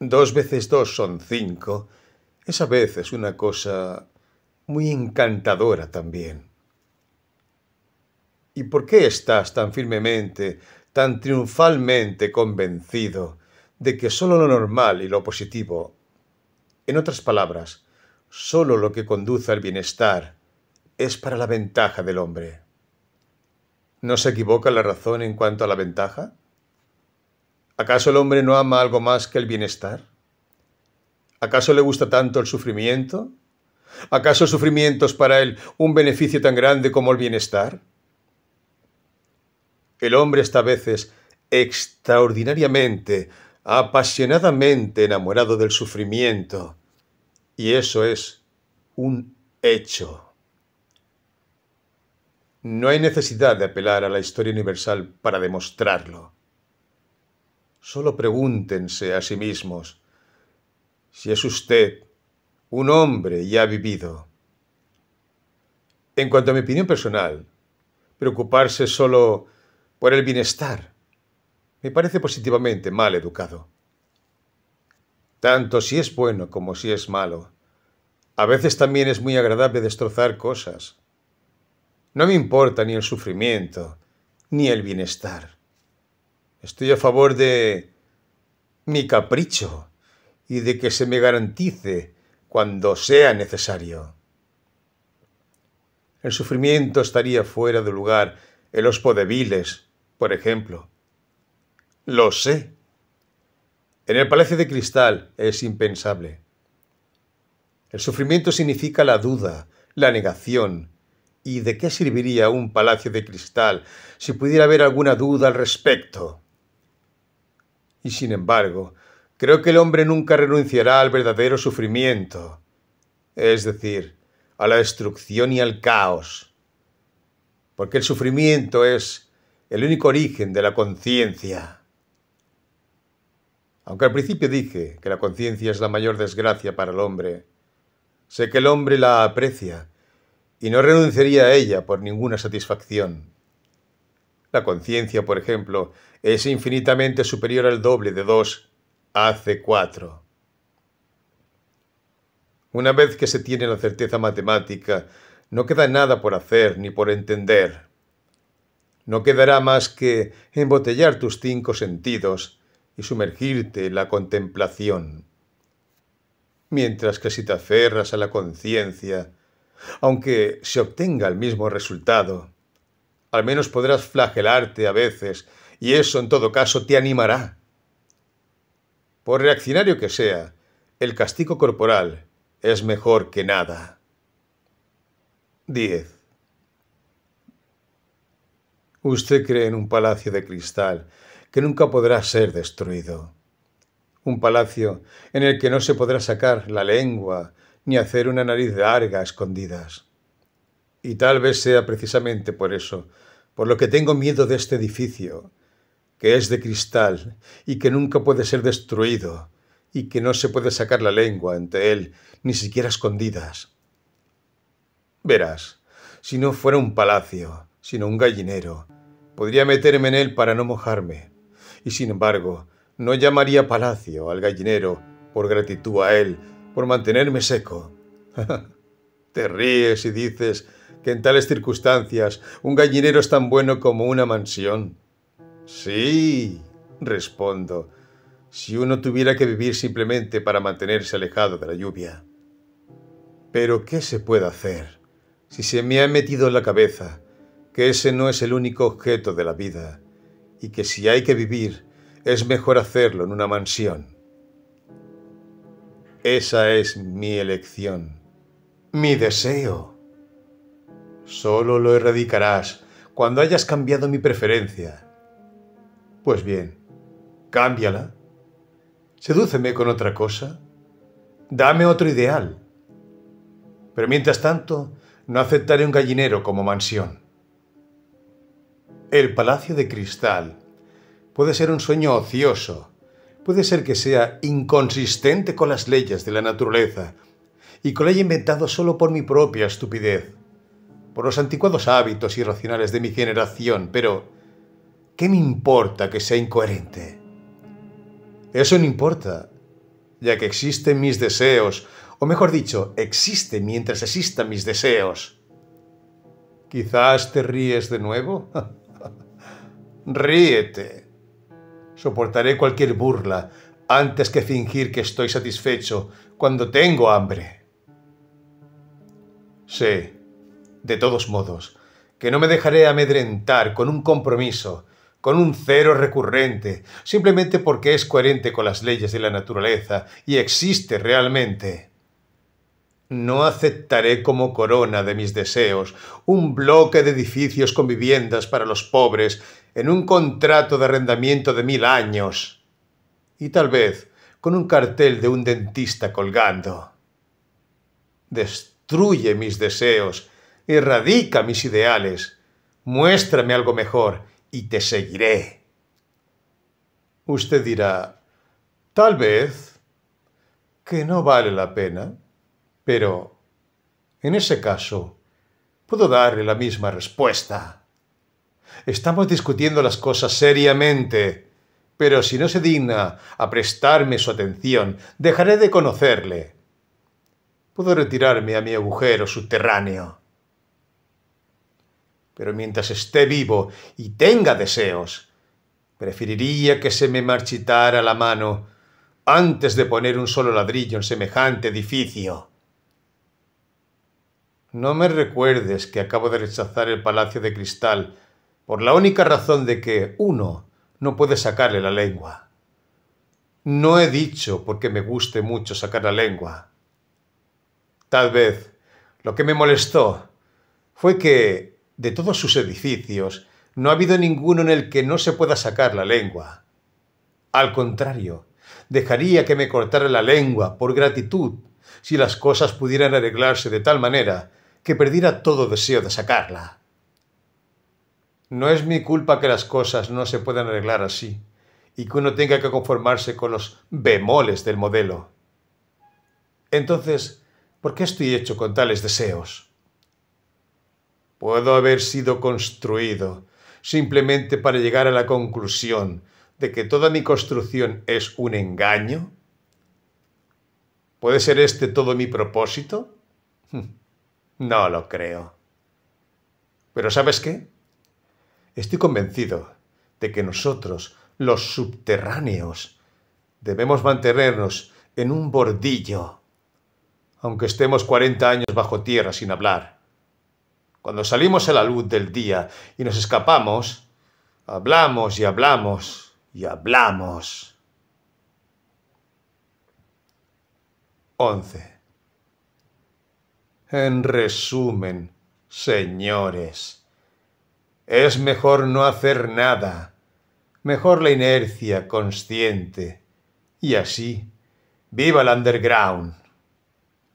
2 veces 2 son 5. Es a veces una cosa muy encantadora también. ¿Y por qué estás tan firmemente, tan triunfalmente convencido de que sólo lo normal y lo positivo, en otras palabras, sólo lo que conduce al bienestar, es para la ventaja del hombre? ¿No se equivoca la razón en cuanto a la ventaja? ¿Acaso el hombre no ama algo más que el bienestar? ¿Acaso le gusta tanto el sufrimiento? ¿Acaso el sufrimiento es para él un beneficio tan grande como el bienestar? El hombre está a veces extraordinariamente, apasionadamente enamorado del sufrimiento, y eso es un hecho. No hay necesidad de apelar a la historia universal para demostrarlo. Solo pregúntense a sí mismos si es usted un hombre y ha vivido. En cuanto a mi opinión personal, preocuparse solo por el bienestar me parece positivamente mal educado. Tanto si es bueno como si es malo. A veces también es muy agradable destrozar cosas. No me importa ni el sufrimiento, ni el bienestar. Estoy a favor de mi capricho y de que se me garantice cuando sea necesario. El sufrimiento estaría fuera de lugar en los vodevils, por ejemplo. Lo sé. En el Palacio de Cristal es impensable. El sufrimiento significa la duda, la negación. ¿Y de qué serviría un palacio de cristal si pudiera haber alguna duda al respecto? Y sin embargo, creo que el hombre nunca renunciará al verdadero sufrimiento, es decir, a la destrucción y al caos, porque el sufrimiento es el único origen de la conciencia. Aunque al principio dije que la conciencia es la mayor desgracia para el hombre, sé que el hombre la aprecia y no renunciaría a ella por ninguna satisfacción. La conciencia, por ejemplo, es infinitamente superior al doble de 2 hace 4. Una vez que se tiene la certeza matemática, no queda nada por hacer ni por entender. No quedará más que embotellar tus 5 sentidos y sumergirte en la contemplación. Mientras que si te aferras a la conciencia, aunque se obtenga el mismo resultado, al menos podrás flagelarte a veces, y eso en todo caso te animará. Por reaccionario que sea, el castigo corporal es mejor que nada. 10. Usted cree en un palacio de cristal que nunca podrá ser destruido. Un palacio en el que no se podrá sacar la lengua ni hacer una nariz larga a escondidas. Y tal vez sea precisamente por eso, por lo que tengo miedo de este edificio, que es de cristal y que nunca puede ser destruido, y que no se puede sacar la lengua ante él, ni siquiera a escondidas. Verás, si no fuera un palacio, sino un gallinero. Podría meterme en él para no mojarme. Y sin embargo, no llamaría palacio al gallinero por gratitud a él, por mantenerme seco. Te ríes y dices que en tales circunstancias un gallinero es tan bueno como una mansión. Sí, respondo, si uno tuviera que vivir simplemente para mantenerse alejado de la lluvia. Pero ¿qué se puede hacer si se me ha metido en la cabeza que ese no es el único objeto de la vida y que si hay que vivir es mejor hacerlo en una mansión? Esa es mi elección, mi deseo. Solo lo erradicarás cuando hayas cambiado mi preferencia. Pues bien, cámbiala. Sedúceme con otra cosa. Dame otro ideal. Pero mientras tanto, no aceptaré un gallinero como mansión. El palacio de cristal puede ser un sueño ocioso. Puede ser que sea inconsistente con las leyes de la naturaleza y que lo haya inventado solo por mi propia estupidez, por los anticuados hábitos irracionales de mi generación, pero ¿qué me importa que sea incoherente? Eso no importa, ya que existen mis deseos, o mejor dicho, existe mientras existan mis deseos. ¿Quizás te ríes de nuevo? Ríete. Soportaré cualquier burla antes que fingir que estoy satisfecho cuando tengo hambre. Sé, de todos modos, que no me dejaré amedrentar con un compromiso, con un cero recurrente, simplemente porque es coherente con las leyes de la naturaleza y existe realmente. No aceptaré como corona de mis deseos un bloque de edificios con viviendas para los pobres en un contrato de arrendamiento de 1000 años. Y tal vez con un cartel de un dentista colgando. Destruye mis deseos, erradica mis ideales, muéstrame algo mejor y te seguiré. Usted dirá, tal vez, que no vale la pena. Pero, en ese caso, puedo darle la misma respuesta. Estamos discutiendo las cosas seriamente, pero si no se digna a prestarme su atención, dejaré de conocerle. Puedo retirarme a mi agujero subterráneo. Pero mientras esté vivo y tenga deseos, preferiría que se me marchitara la mano antes de poner un solo ladrillo en semejante edificio. No me recuerdes que acabo de rechazar el palacio de cristal por la única razón de que uno no puede sacarle la lengua. No he dicho porque me guste mucho sacar la lengua. Tal vez lo que me molestó fue que, de todos sus edificios, no ha habido ninguno en el que no se pueda sacar la lengua. Al contrario, dejaría que me cortara la lengua por gratitud si las cosas pudieran arreglarse de tal manera que perdiera todo deseo de sacarla. No es mi culpa que las cosas no se puedan arreglar así y que uno tenga que conformarse con los bemoles del modelo. Entonces, ¿por qué estoy hecho con tales deseos? ¿Puedo haber sido construido simplemente para llegar a la conclusión de que toda mi construcción es un engaño? ¿Puede ser este todo mi propósito? No lo creo. Pero ¿sabes qué? Estoy convencido de que nosotros, los subterráneos, debemos mantenernos en un bordillo, aunque estemos 40 años bajo tierra sin hablar. Cuando salimos a la luz del día y nos escapamos, hablamos y hablamos y hablamos. 11. En resumen, señores, es mejor no hacer nada, mejor la inercia consciente, y así, viva el underground.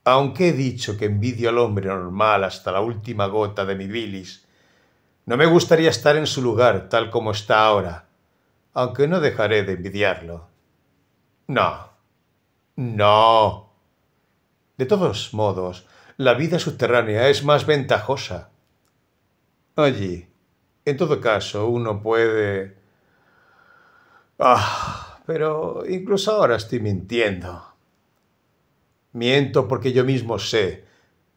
Aunque he dicho que envidio al hombre normal hasta la última gota de mi bilis, no me gustaría estar en su lugar tal como está ahora, aunque no dejaré de envidiarlo. No, de todos modos, la vida subterránea es más ventajosa. Allí, en todo caso, uno puede... pero incluso ahora estoy mintiendo. Miento porque yo mismo sé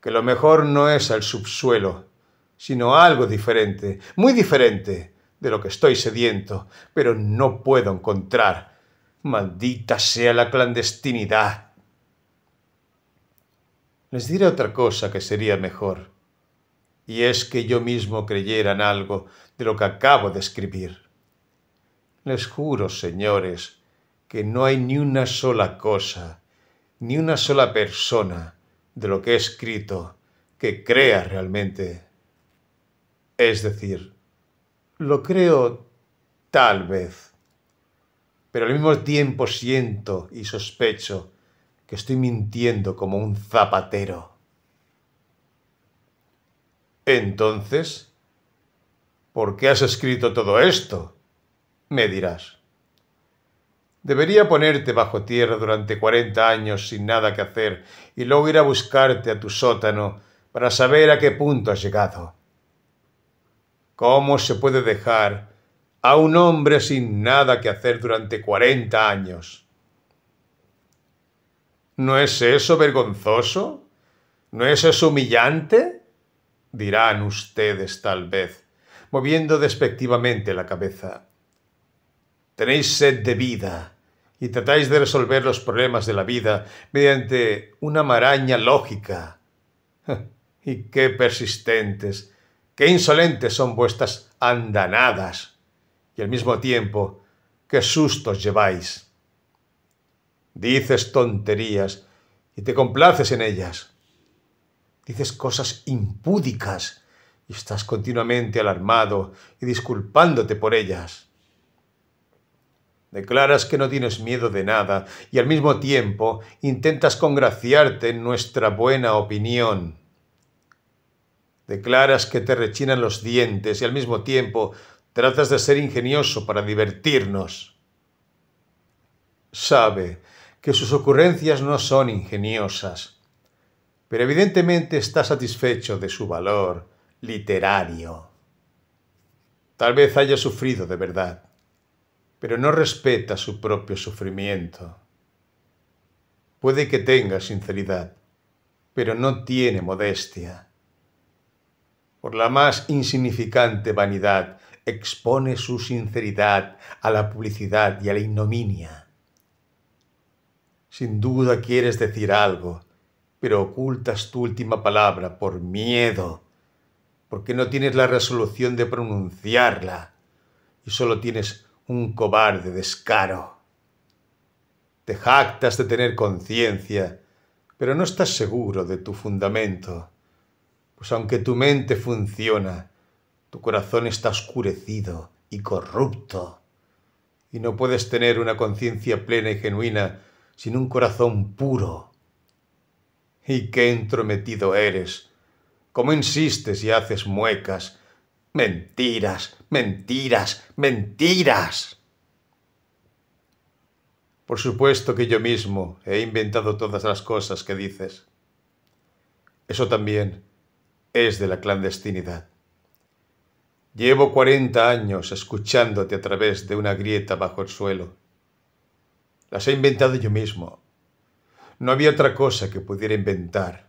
que lo mejor no es el subsuelo, sino algo diferente, muy diferente de lo que estoy sediento, pero no puedo encontrar. Maldita sea la clandestinidad. Les diré otra cosa que sería mejor, y es que yo mismo creyera en algo de lo que acabo de escribir. Les juro, señores, que no hay ni una sola cosa, ni una sola persona de lo que he escrito que crea realmente. Es decir, lo creo tal vez, pero al mismo tiempo siento y sospecho que estoy mintiendo como un zapatero. Entonces, ¿por qué has escrito todo esto?, me dirás. Debería ponerte bajo tierra durante 40 años sin nada que hacer y luego ir a buscarte a tu sótano para saber a qué punto has llegado. ¿Cómo se puede dejar a un hombre sin nada que hacer durante 40 años? ¿No es eso vergonzoso? ¿No es eso humillante?, dirán ustedes tal vez, moviendo despectivamente la cabeza. Tenéis sed de vida y tratáis de resolver los problemas de la vida mediante una maraña lógica. Y qué persistentes, qué insolentes son vuestras andanadas, y al mismo tiempo, qué sustos lleváis. Dices tonterías y te complaces en ellas. Dices cosas impúdicas y estás continuamente alarmado y disculpándote por ellas. Declaras que no tienes miedo de nada y al mismo tiempo intentas congraciarte en nuestra buena opinión. Declaras que te rechinan los dientes y al mismo tiempo tratas de ser ingenioso para divertirnos. Sabe que sus ocurrencias no son ingeniosas, pero evidentemente está satisfecho de su valor literario. Tal vez haya sufrido de verdad, pero no respeta su propio sufrimiento. Puede que tenga sinceridad, pero no tiene modestia. Por la más insignificante vanidad, expone su sinceridad a la publicidad y a la ignominia. Sin duda quieres decir algo, pero ocultas tu última palabra por miedo, porque no tienes la resolución de pronunciarla y solo tienes un cobarde descaro. Te jactas de tener conciencia, pero no estás seguro de tu fundamento, pues aunque tu mente funciona, tu corazón está oscurecido y corrupto, y no puedes tener una conciencia plena y genuina sin un corazón puro. ¡Y qué entrometido eres! ¿Cómo insistes y haces muecas? ¡Mentiras, mentiras, mentiras! Por supuesto que yo mismo he inventado todas las cosas que dices. Eso también es de la clandestinidad. Llevo 40 años escuchándote a través de una grieta bajo el suelo. Las he inventado yo mismo. No había otra cosa que pudiera inventar.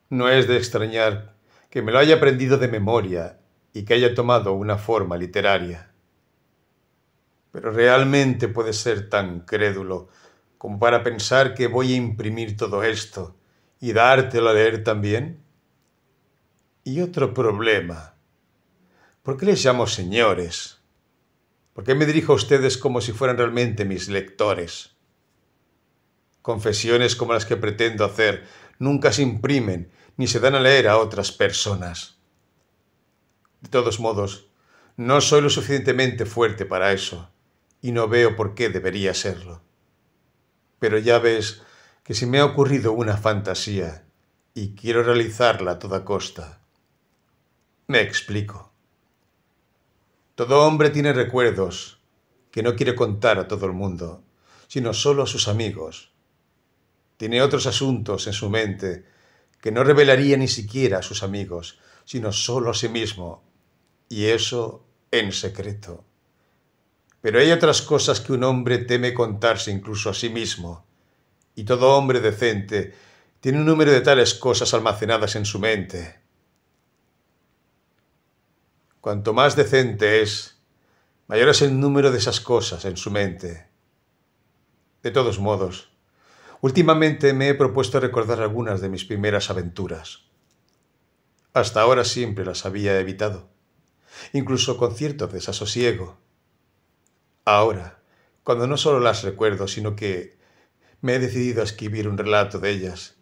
No es de extrañar que me lo haya aprendido de memoria y que haya tomado una forma literaria. Pero realmente puedes ser tan crédulo como para pensar que voy a imprimir todo esto y dártelo a leer también. Y otro problema. ¿Por qué les llamo señores? ¿Por qué me dirijo a ustedes como si fueran realmente mis lectores? Confesiones como las que pretendo hacer nunca se imprimen ni se dan a leer a otras personas. De todos modos, no soy lo suficientemente fuerte para eso, y no veo por qué debería serlo. Pero ya ves que se me ha ocurrido una fantasía, y quiero realizarla a toda costa. Me explico. Todo hombre tiene recuerdos que no quiere contar a todo el mundo, sino solo a sus amigos. Tiene otros asuntos en su mente que no revelaría ni siquiera a sus amigos, sino solo a sí mismo, y eso en secreto. Pero hay otras cosas que un hombre teme contarse incluso a sí mismo, y todo hombre decente tiene un número de tales cosas almacenadas en su mente. Cuanto más decente es, mayor es el número de esas cosas en su mente. De todos modos, últimamente me he propuesto recordar algunas de mis primeras aventuras. Hasta ahora siempre las había evitado, incluso con cierto desasosiego. Ahora, cuando no solo las recuerdo, sino que me he decidido a escribir un relato de ellas,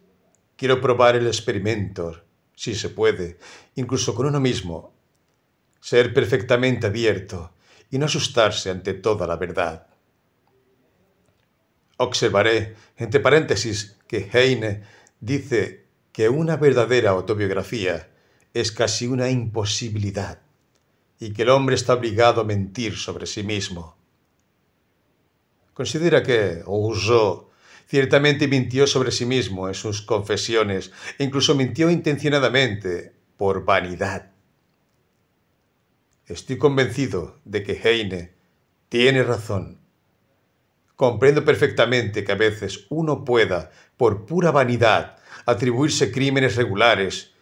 quiero probar el experimento, si se puede, incluso con uno mismo, ser perfectamente abierto y no asustarse ante toda la verdad. Observaré, entre paréntesis, que Heine dice que una verdadera autobiografía es casi una imposibilidad y que el hombre está obligado a mentir sobre sí mismo. Considera que Rousseau ciertamente mintió sobre sí mismo en sus confesiones e incluso mintió intencionadamente por vanidad. Estoy convencido de que Heine tiene razón. Comprendo perfectamente que a veces uno pueda, por pura vanidad, atribuirse crímenes regulares,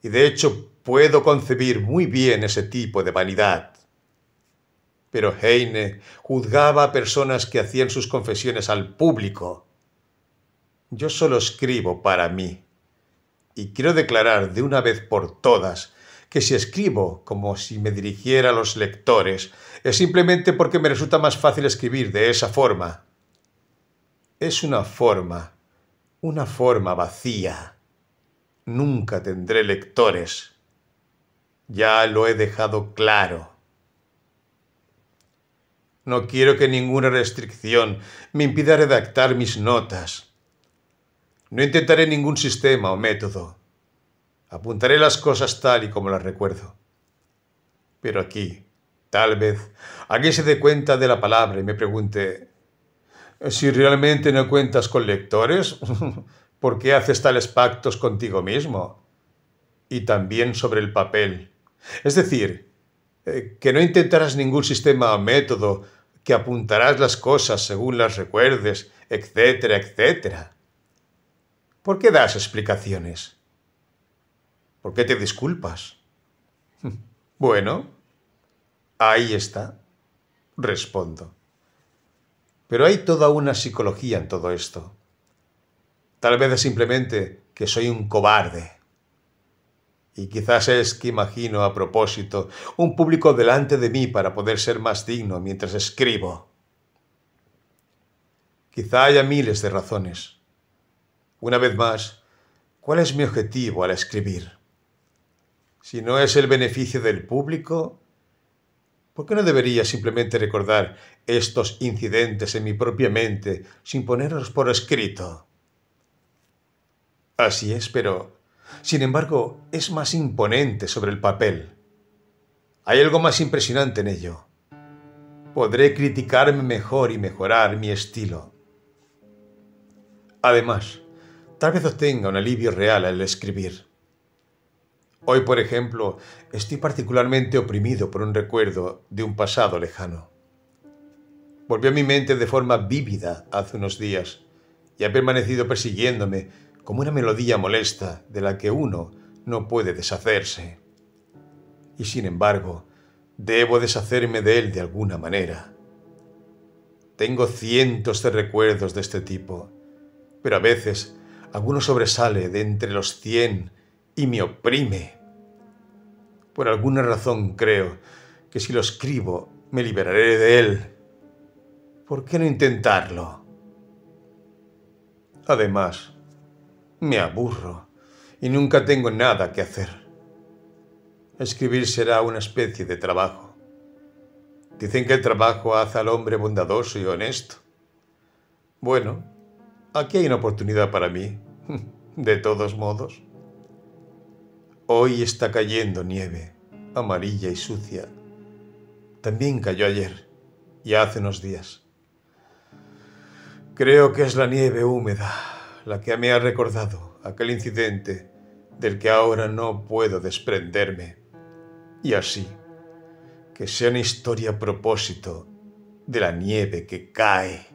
y de hecho puedo concebir muy bien ese tipo de vanidad. Pero Heine juzgaba a personas que hacían sus confesiones al público. Yo solo escribo para mí, y quiero declarar de una vez por todas que si escribo como si me dirigiera a los lectores, es simplemente porque me resulta más fácil escribir de esa forma. Es una forma vacía. Nunca tendré lectores. Ya lo he dejado claro. No quiero que ninguna restricción me impida redactar mis notas. No intentaré ningún sistema o método. Apuntaré las cosas tal y como las recuerdo. Pero aquí, tal vez, alguien se dé cuenta de la palabra y me pregunte: si realmente no cuentas con lectores, ¿por qué haces tales pactos contigo mismo? Y también sobre el papel. Es decir, que no intentarás ningún sistema o método, que apuntarás las cosas según las recuerdes, etcétera, etcétera. ¿Por qué das explicaciones? ¿Por qué te disculpas? Bueno, ahí está, respondo. Pero hay toda una psicología en todo esto. Tal vez es simplemente que soy un cobarde. Y quizás es que imagino a propósito un público delante de mí para poder ser más digno mientras escribo. Quizá haya miles de razones. Una vez más, ¿cuál es mi objetivo al escribir? Si no es el beneficio del público, ¿por qué no debería simplemente recordar estos incidentes en mi propia mente sin ponerlos por escrito? Así es, pero, sin embargo, es más imponente sobre el papel. Hay algo más impresionante en ello. Podré criticarme mejor y mejorar mi estilo. Además, tal vez obtenga un alivio real al escribir. Hoy, por ejemplo, estoy particularmente oprimido por un recuerdo de un pasado lejano. Volvió a mi mente de forma vívida hace unos días y ha permanecido persiguiéndome como una melodía molesta de la que uno no puede deshacerse. Y sin embargo, debo deshacerme de él de alguna manera. Tengo cientos de recuerdos de este tipo, pero a veces alguno sobresale de entre los 100 y me oprime. Por alguna razón creo que si lo escribo me liberaré de él. ¿Por qué no intentarlo? Además, me aburro y nunca tengo nada que hacer. Escribir será una especie de trabajo. Dicen que el trabajo hace al hombre bondadoso y honesto. Bueno, aquí hay una oportunidad para mí, de todos modos. Hoy está cayendo nieve, amarilla y sucia. También cayó ayer y hace unos días. Creo que es la nieve húmeda la que me ha recordado aquel incidente del que ahora no puedo desprenderme, y así, que sea una historia a propósito de la nieve que cae